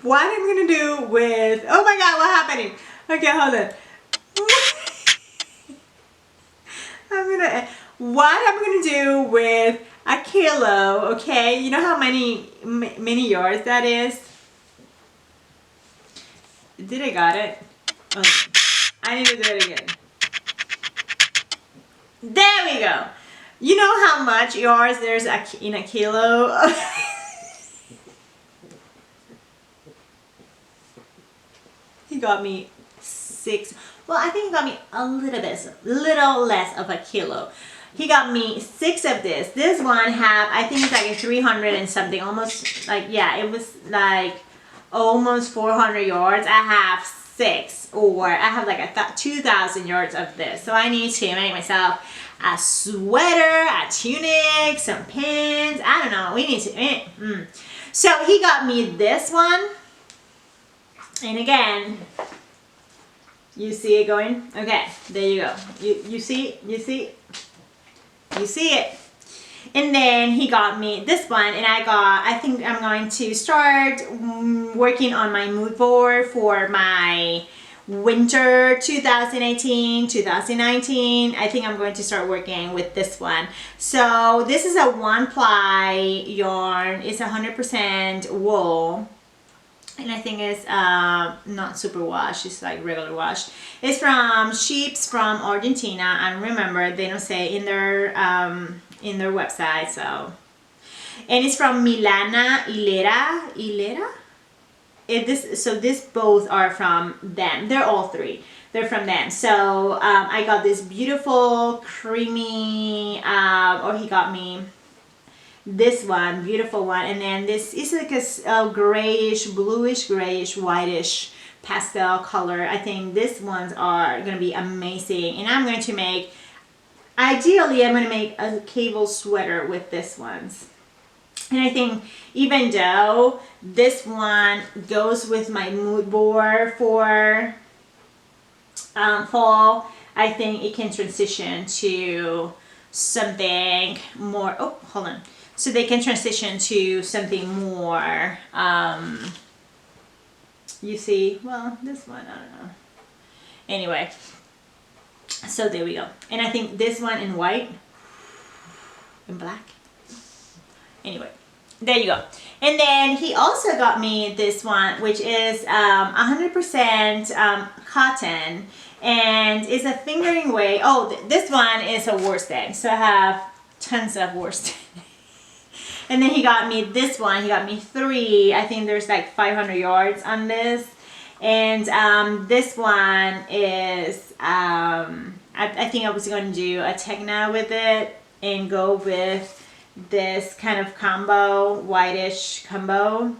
What I'm gonna do with, oh my God, what's happening? Okay, hold on. What I'm gonna do with a kilo, okay? You know how many yards that is? Did I got it? Oh, I need to do it again. There we go. You know how much yards there's in a kilo? He got me 6. Well, I think he got me a little less of a kilo. He got me 6 of this. This one I think it's like a 300 and something, almost like, yeah, it was like almost 400 yards. I have 6 or I have like 2,000 yards of this. So I need to make myself a sweater, a tunic, some pins. I don't know. We need to. So he got me this one. And again, you see it going? Okay, there you go. You see? You see? You see it? And then he got me this one, and I think I'm going to start working on my mood board for my winter 2018, 2019. I think I'm going to start working with this one. So this is a 1-ply yarn. It's 100% wool. And I think it's not super wash, it's like regular wash. It's from Sheeps from Argentina, and remember they don't say in their website. So, and it's from Milana Hilera. So this both are from them. They're all 3. They're from them. So I got this beautiful creamy, or he got me this one, beautiful one, and then this is like a grayish, bluish, grayish, whitish pastel color. I think these ones are gonna be amazing, and I'm going to make, ideally I'm going to make a cable sweater with this ones. And I think even though this one goes with my mood board for fall, I think it can transition to something more, oh, hold on. So they can transition to something more, you see, well, this one, I don't know. Anyway, so there we go. And I think this one in white and black. Anyway, there you go. And then he also got me this one, which is 100% cotton, and it's a fingering weight. Oh, this one is a worsted. So I have tons of worsted. And then he got me this one. He got me 3. I think there's like 500 yards on this. And this one is, I think I was going to do a Tegna with it and go with this kind of combo, whitish combo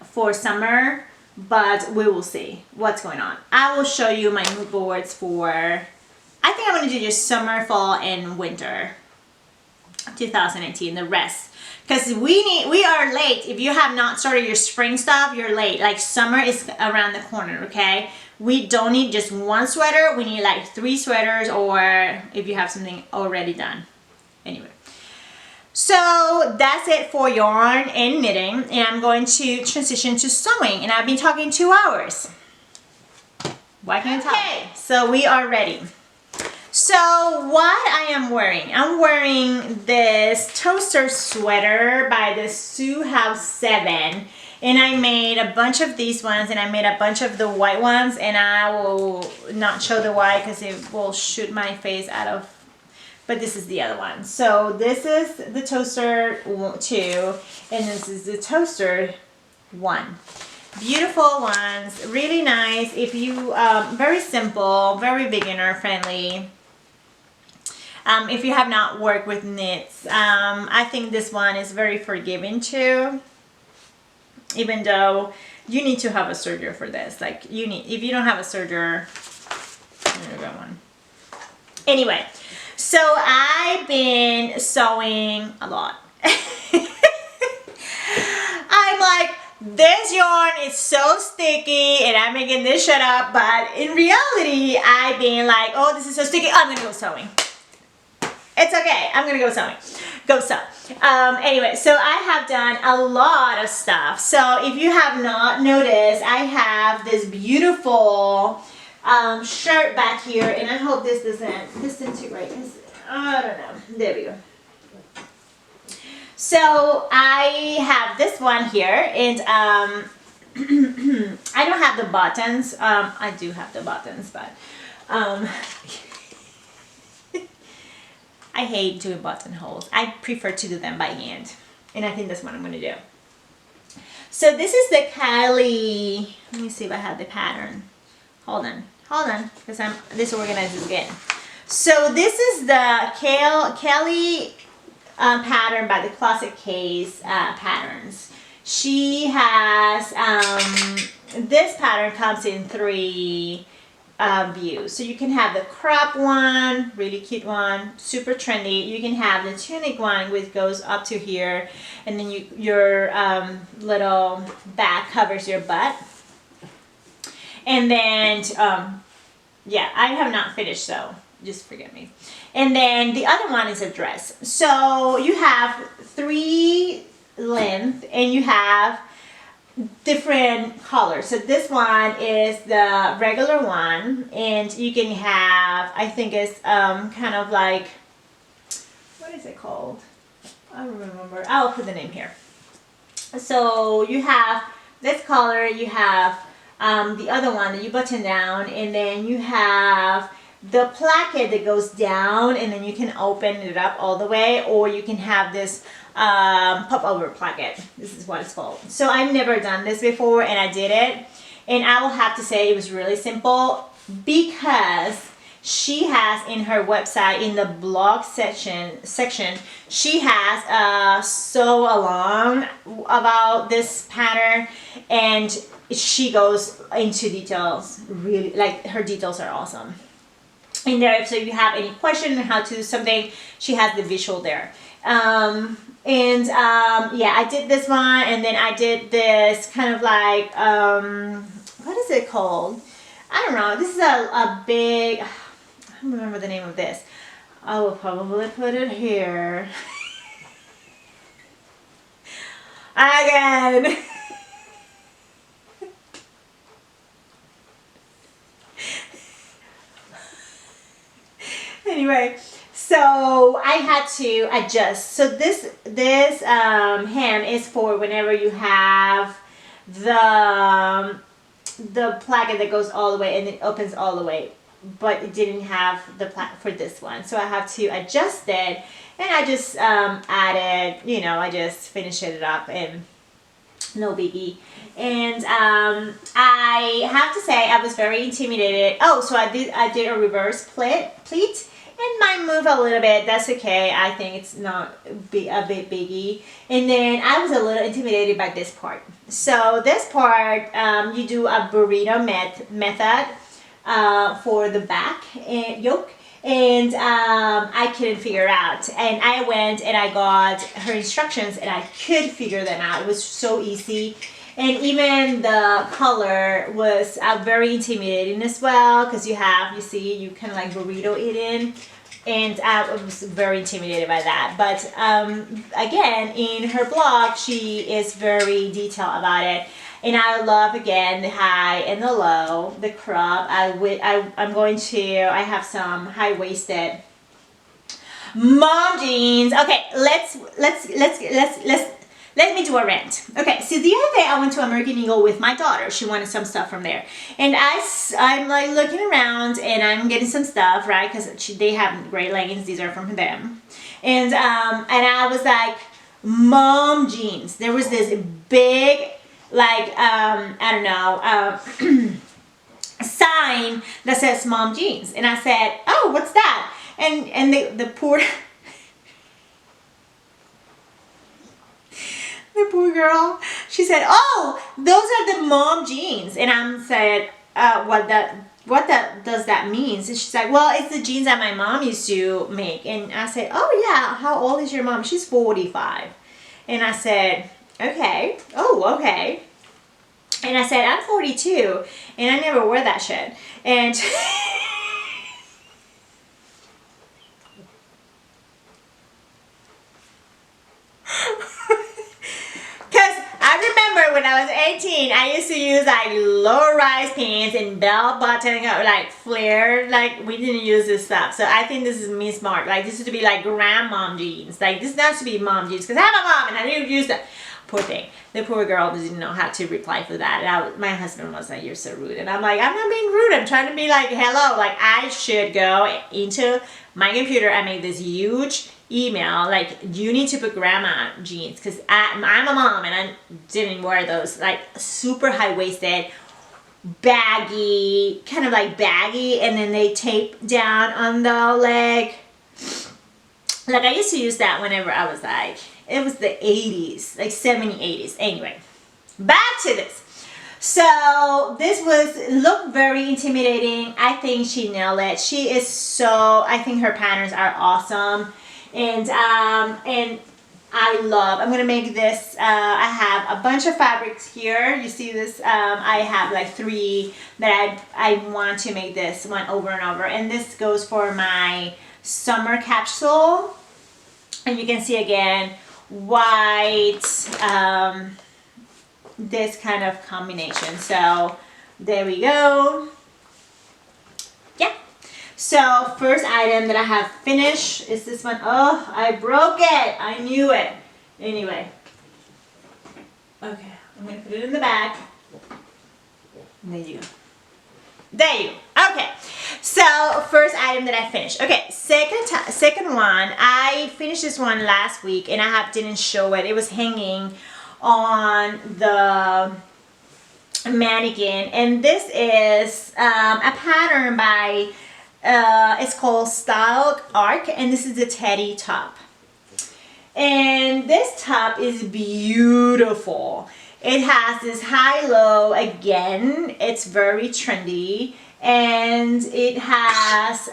for summer. But we will see what's going on. I will show you my mood boards for, I think I'm going to do just summer, fall, and winter 2018, the rest, because we are late. If you have not started your spring stuff, you're late. Like summer is around the corner. Okay, we don't need just 1 sweater, we need like 3 sweaters, or if you have something already done. Anyway, so that's it for yarn and knitting, and I'm going to transition to sewing, and I've been talking 2 hours. Why can't I talk? Okay, so we are ready. So what I am wearing, I'm wearing this toaster sweater by the Sue House 7, and I made a bunch of these ones, and I made a bunch of the white ones, and I will not show the white because it will shoot my face out of, but this is the other one. So this is the toaster 2, and this is the toaster 1. Beautiful ones, really nice. If you, very simple, very beginner friendly. If you have not worked with knits, I think this one is very forgiving too. Even though you need to have a serger for this. Like you need, if you don't have a serger, you got one. Anyway, so I've been sewing a lot. I'm like, this yarn is so sticky and I'm making this shut up, but in reality, I've been like, oh, this is so sticky, I'm gonna go sewing. It's okay, I'm gonna go sewing. Go sew. Anyway, so I have done a lot of stuff. So if you have not noticed, I have this beautiful shirt back here, and I hope this doesn't disintegrate. I don't know. There we go. So I have this one here, and I don't have the buttons. I do have the buttons, but I hate doing buttonholes. I prefer to do them by hand, and I think that's what I'm going to do. So this is the Cali. Let me see if I have the pattern. Hold on, because I'm disorganized again. So this is the Cali pattern by the Classic Case Patterns. She has this pattern comes in 3 views. So you can have the crop one, really cute one, super trendy. You can have the tunic one, which goes up to here, and then your little back covers your butt. And then, yeah, I have not finished, so just forgive me. And then the other one is a dress. So you have 3 length, and you have different colors. So this one is the regular one, and you can have, I think it's kind of like, what is it called? I don't remember. I'll put the name here. So you have this color, you have the other one that you button down, and then you have the placket that goes down, and then you can open it up all the way, or you can have this pop over placket. This is what it's called. So I've never done this before, and I did it, and I will have to say it was really simple, because she has in her website, in the blog section, she has a sew along about this pattern, and she goes into details, really, like her details are awesome in there. So if you have any question on how to do something, she has the visual there. Yeah, I did this one, and then I did this kind of like, what is it called? I don't know. This is a big, I don't remember the name of this. I will probably put it here. Again. Anyway, so I had to adjust. So this hem is for whenever you have the placket that goes all the way and it opens all the way, but it didn't have the placket for this one. So I have to adjust it, and I just added, you know, I just finished it up, and no biggie. And I have to say I was very intimidated. Oh, so I did a reverse pleat. It might move a little bit. That's okay. I think it's not a bit biggie. And then I was a little intimidated by this part. So this part, you do a burrito method for the back and yoke. And I couldn't figure out. And I went and I got her instructions, and I could figure them out. It was so easy. And even the color was very intimidating as well, because you see, you kind of like burrito it in, and I was very intimidated by that. But again, in her blog, she is very detailed about it. And I love, again, the high and the low, the crop. I have some high-waisted mom jeans. Okay, let me do a rant. Okay, so the other day I went to American Eagle with my daughter. She wanted some stuff from there. And I'm like looking around, and I'm getting some stuff, right? Because they have great leggings. These are from them. And I was like, mom jeans. There was this big, like, I don't know, sign that says mom jeans. And I said, oh, what's that? And the poor... The poor girl, she said, oh, those are the mom jeans. And I said, what does that mean? And she's like, well, it's the jeans that my mom used to make. And I said, oh yeah, how old is your mom? She's 45. And I said, okay, oh, okay. And I said, I'm 42, and I never wear that shit. And when I was 18, I used to use like low-rise pants and bell button, like flare. Like, we didn't use this stuff. So I think this is me smart. Like, this is to be like grandmom jeans. Like, this has to be mom jeans, because I have a mom and I didn't use that. Poor thing. The poor girl didn't know how to reply for that. And my husband was like, you're so rude. And I'm like, I'm not being rude. I'm trying to be like, hello. Like, I should go into my computer and make this huge email, like, you need to put grandma jeans, because I'm a mom and I didn't wear those, like, super high-waisted, baggy, kind of like baggy, and then they tape down on the leg. Like, I used to use that whenever I was like, it was the 80s, like 70s, 80s. Anyway, back to this. So this looked very intimidating. I think she nailed it. She is so, I think her patterns are awesome. And I'm gonna make this, I have a bunch of fabrics here. You see this, I have like 3 that I want to make this one over and over. And this goes for my summer capsule. And you can see again, white, this kind of combination. So there we go. Yeah. So first item that I have finished is this one. Oh, I broke it. I knew it. Anyway. Okay, I'm gonna put it in the bag. There you go. There you go. Okay. So first item that I finished. Okay, second one. I finished this one last week and didn't show it. It was hanging on the mannequin, and this is a pattern by it's called Style Arc, and this is the teddy top. And this top is beautiful. It has this high-low again. It's very trendy, and it has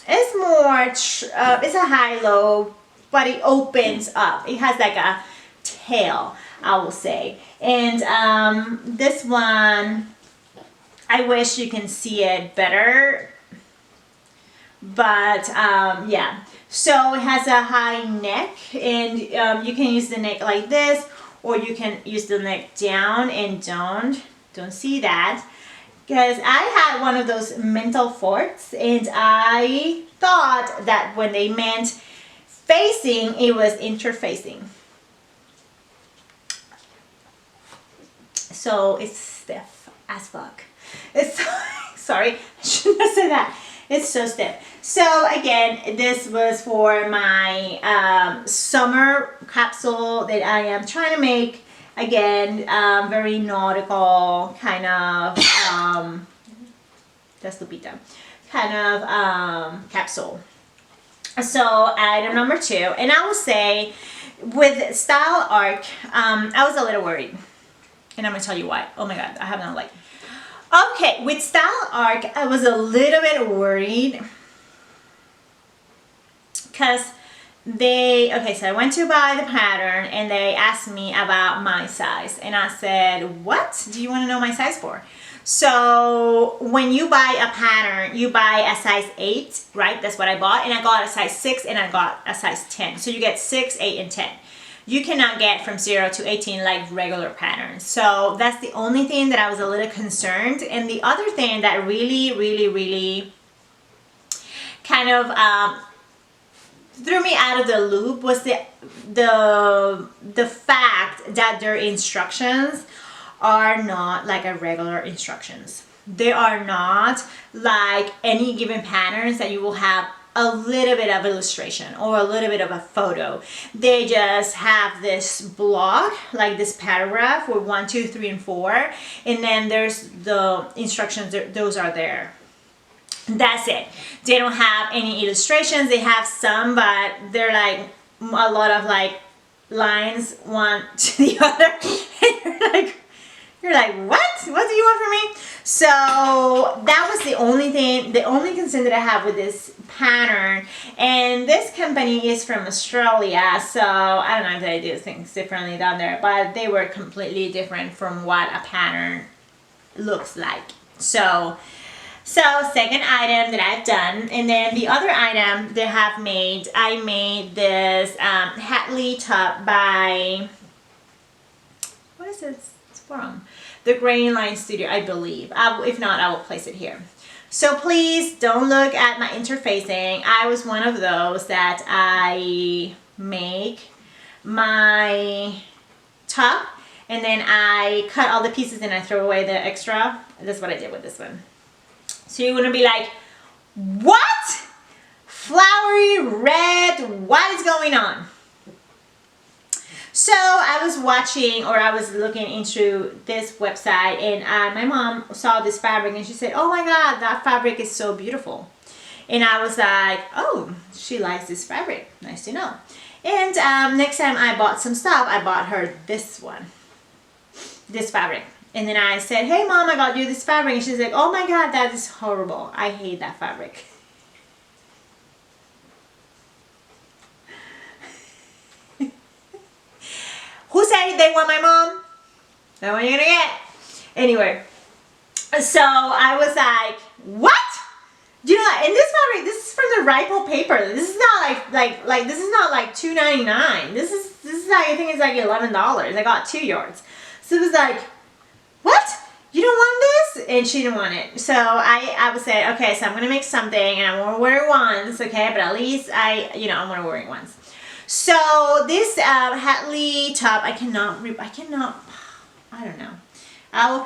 it's more it's a high-low, but it opens up. It has like a tail, I will say. And this one, I wish you can see it better, but yeah. So it has a high neck, and you can use the neck like this, or you can use the neck down, and don't see that, because I had one of those mental forks, and I thought that when they meant facing, it was interfacing. So it's stiff as fuck. It's sorry, I shouldn't have said that. It's so stiff. So again, this was for my summer capsule that I am trying to make. Again, very nautical kind of that's Lupita kind of capsule. So item number 2, and I will say with Style Arc, I was a little worried. And I'm going to tell you why. Oh my God, I have no light. Okay, with Style Arc, I was a little bit worried. Because so I went to buy the pattern and they asked me about my size. And I said, what do you want to know my size for? So when you buy a pattern, you buy a size 8, right? That's what I bought. And I got a size 6 and I got a size 10. So you get 6, 8, and 10. You cannot get from 0 to 18 like regular patterns. So that's the only thing that I was a little concerned. And the other thing that really kind of threw me out of the loop was the fact that their instructions are not like a regular instructions. They are not like any given patterns that you will have a little bit of illustration or a little bit of a photo. They just have this block, like this paragraph with 1, 2, 3, and 4, and then there's the instructions. Those are there. That's it. They don't have any illustrations. They have some, but they're like a lot of like lines one to the other, and you're like, what? What do you want from me? So that was the only thing, the only concern that I have with this pattern. And this company is from Australia, so I don't know if they do things differently down there, but they were completely different from what a pattern looks like. So second item that I've done, and then the other item that I have made, I made this Madelene Touch by, what is this from? The Grain Line Studio, I believe. If not, I will place it here. So please don't look at my interfacing. I was one of those that I make my top and then I cut all the pieces and I throw away the extra. That's what I did with this one. So you're gonna be like, what? Flowery red, what is going on? So I was watching, or I was looking into this website, and my mom saw this fabric and she said, oh my God, that fabric is so beautiful. And I was like, oh, she likes this fabric, nice to know. And next time I bought some stuff, I bought her this one, this fabric. And then I said, hey mom, I got you this fabric. And she's like, oh my God, that is horrible. I hate that fabric. Who said they want my mom? That's what you're gonna get. Anyway, so I was like, what? You know, and this fabric, this is from the Ripple paper. This is not like this is not like $2.99. This is like, I think it's like $11. I got 2 yards. So it was like, what? You don't want this? And she didn't want it. So I would say, okay, so I'm gonna make something and I won't wear it once, okay? But at least I'm gonna wear it once. So this Madelene top, I don't know. I will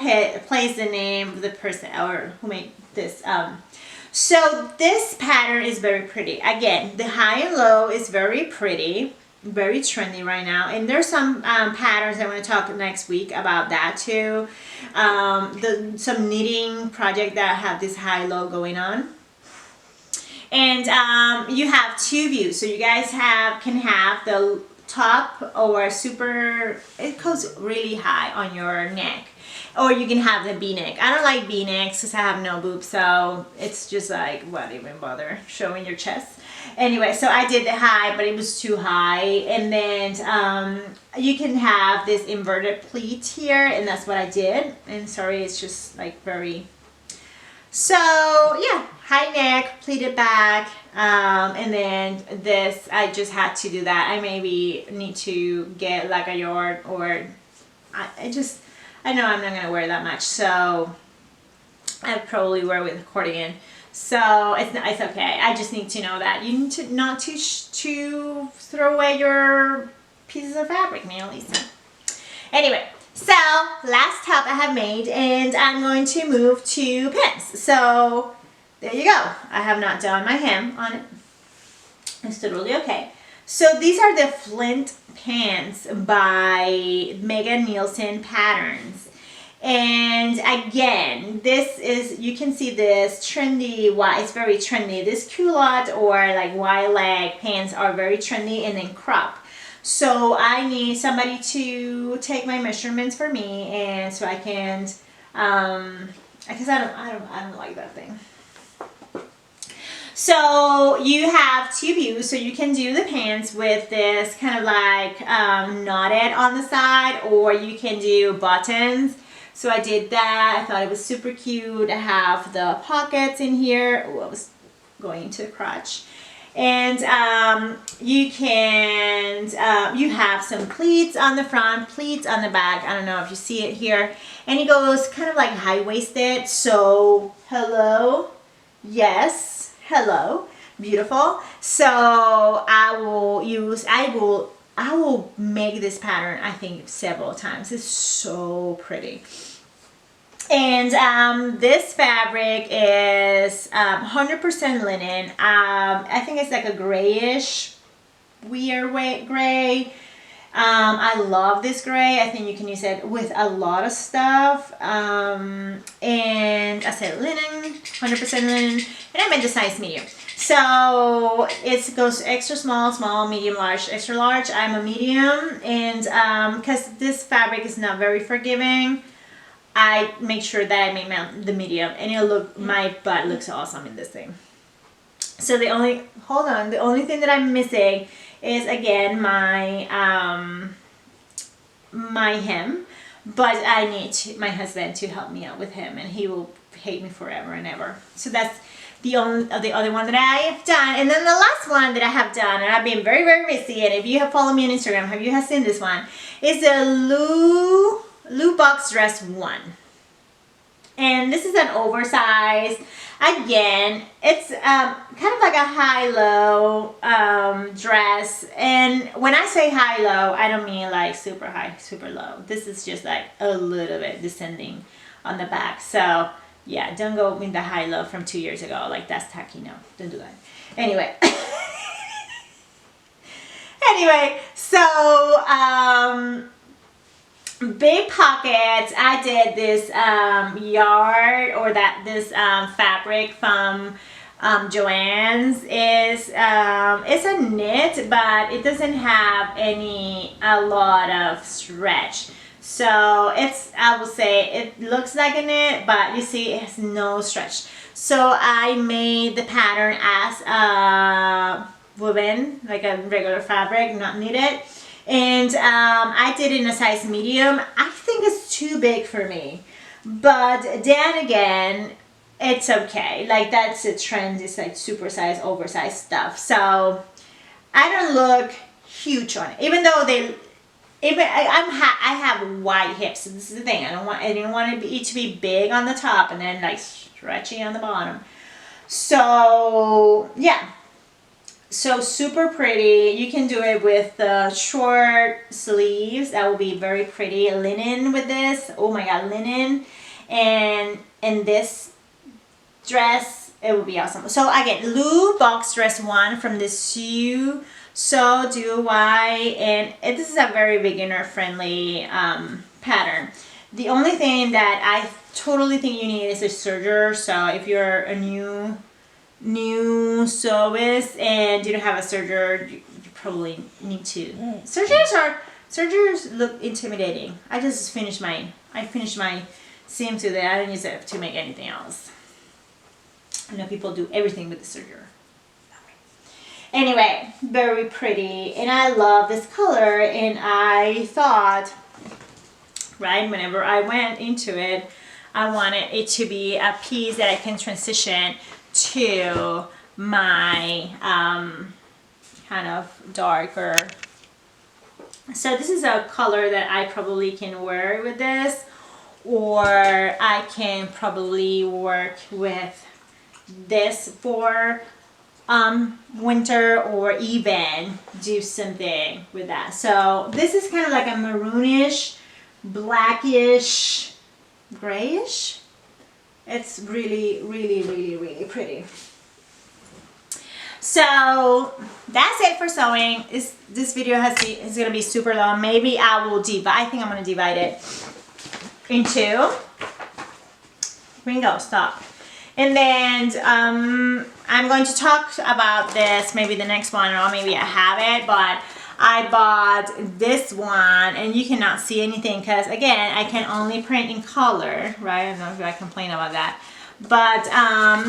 place the name of the person or who made this. So this pattern is very pretty. Again, the high and low is very pretty, very trendy right now. And there's some patterns I want to talk next week about that too. Some knitting project that have this high-low going on. And you have 2 views, so you guys can have the top or super, it goes really high on your neck, or you can have the V-neck. I don't like V-necks because I have no boobs, so it's just like, what even bother showing your chest. Anyway, so I did the high, but it was too high. And then you can have this inverted pleat here, and that's what I did. And sorry, it's just like very, so yeah, high neck, pleated back, and then this, I just had to do that. I maybe need to get like a yard, or I know I'm not gonna wear that much, so I probably wear with accordion. So it's okay. I just need to know that you need to not to throw away your pieces of fabric, Marilisa. Anyway, so last top I have made, and I'm going to move to pants. So there you go. I have not done my hem on it. It's totally okay. So these are the Flint pants by Megan Nielsen Patterns. And again, this is, you can see this trendy, it's very trendy. This culotte or like wide leg pants are very trendy, and then crop. So I need somebody to take my measurements for me, and so I can, because I don't like that thing. So you have 2 views, so you can do the pants with this kind of like knotted on the side, or you can do buttons. So I did that. I thought it was super cute. I have the pockets in here. Oh, I was going into the crotch. And you have some pleats on the front, pleats on the back. I don't know if you see it here. And it goes kind of like high-waisted. So hello, yes, hello, beautiful. So I will make this pattern, I think, several times. It's so pretty. And this fabric is 100% linen. I think it's like a grayish, weird gray. I love this gray. I think you can use it with a lot of stuff. And I said linen, 100% linen. And I made the size medium. So it goes extra small, small, medium, large, extra large. I'm a medium, and because this fabric is not very forgiving, I make sure that I make the medium, and my butt looks awesome in this thing. So the only thing that I'm missing is again my my hem, but I need my husband to help me out with him, and he will hate me forever and ever. So that's the other one that I have done. And then the last one that I have done, and I've been very, very busy, and if you have followed me on Instagram, you have seen this one, is the Lou Box Dress 1. And this is an oversized, again, it's kind of like a high-low dress. And when I say high-low, I don't mean like super high, super low. This is just like a little bit descending on the back. So yeah, don't go with the high-low from 2 years ago. Like, that's tacky. No, don't do that. Anyway. Anyway, so big pockets. I did this yard, or this fabric from Joann's. It's a knit, but it doesn't have a lot of stretch. So it's, I will say, it looks like a knit, but you see it has no stretch. So I made the pattern as a woven, like a regular fabric, not knitted. And I did it in a size medium. I think it's too big for me. But then again, it's okay. Like that's the trend, it's like super size, oversized stuff. So I don't look huge on it. Even though they, I have wide hips. So this is the thing. I didn't want it to be big on the top and then like stretchy on the bottom. So yeah. So super pretty. You can do it with short sleeves. That will be very pretty. Linen with this. Oh my god, linen. And this dress, it would be awesome. So again, Lou box dress 1 from the Sew So DIY, and this is a very beginner friendly pattern. The only thing that I totally think you need is a serger. So if you're a new sewist and you don't have a serger, you probably need to. Sergers look intimidating. I finished my seam today. I didn't use it to make anything else. I know people do everything with the serger. Anyway, very pretty, and I love this color, and I thought, right, whenever I went into it, I wanted it to be a piece that I can transition to my kind of darker. So this is a color that I probably can wear with this, or I can probably work with this for winter, or even do something with that. So this is kind of like a maroonish, blackish, grayish. It's really, really, really, really pretty. So that's it for sewing. This video is going to be super long. Maybe I will I think I'm going to divide it into, Ringo, stop. And then I'm going to talk about this maybe the next one, or maybe I have it, but I bought this one, and you cannot see anything because, again, I can only print in color, right? I don't know if I complain about that. But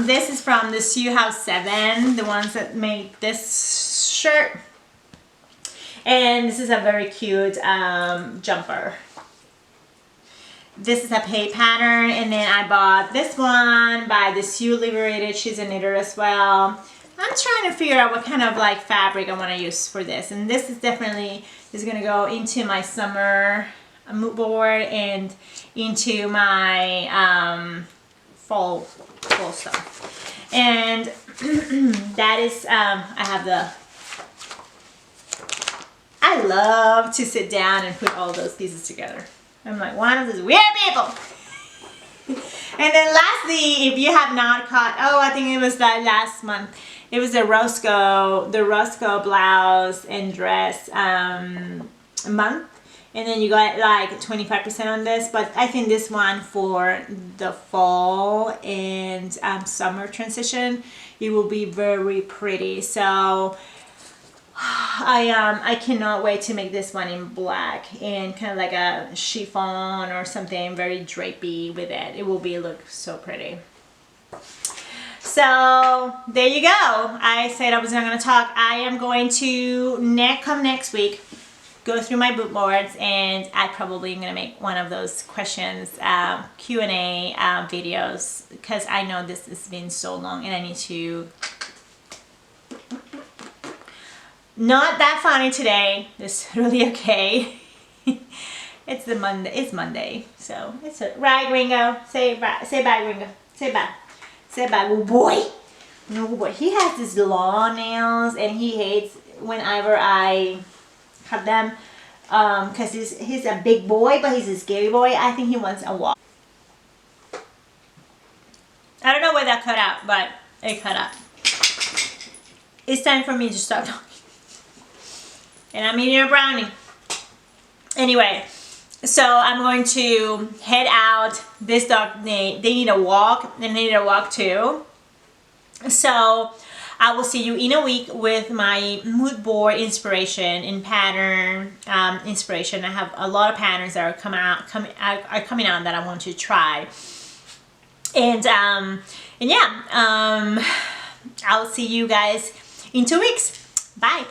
this is from the Sew House 7, the ones that made this shirt. And this is a very cute jumper. This is a pay pattern, and then I bought this one by the Sew Liberated. She's a knitter as well. I'm trying to figure out what kind of like fabric I want to use for this, and this is definitely going to go into my summer mood board and into my fall stuff. And that is I love to sit down and put all those pieces together. I'm like one of those weird people. And then lastly, if you have not caught, I think it was that last month, it was the Roscoe blouse and dress month. And then you got like 25% on this, but I think this one for the fall and summer transition, it will be very pretty. So I cannot wait to make this one in black and kind of like a chiffon or something very drapey with it. It will look so pretty. So there you go. I said I was not going to talk. I am going to come next week, go through my boot boards, and I probably am going to make one of those questions Q&A videos, because I know this has been so long and I need to. Not that funny today. It's really okay. It's Monday, so it's right, Ringo. Say bye, Ringo. Say bye. Say bye, good boy. No, good boy. He has these long nails, and he hates whenever I cut them, because he's a big boy, but he's a scary boy. I think he wants a walk. I don't know where that cut out, but it cut out. It's time for me to stop talking. And I'm eating a brownie. Anyway, so I'm going to head out. This dog, they need a walk, and they need a walk too. So I will see you in a week with my mood board inspiration and pattern inspiration. I have a lot of patterns that are coming out that I want to try. And yeah, I'll see you guys in 2 weeks. Bye.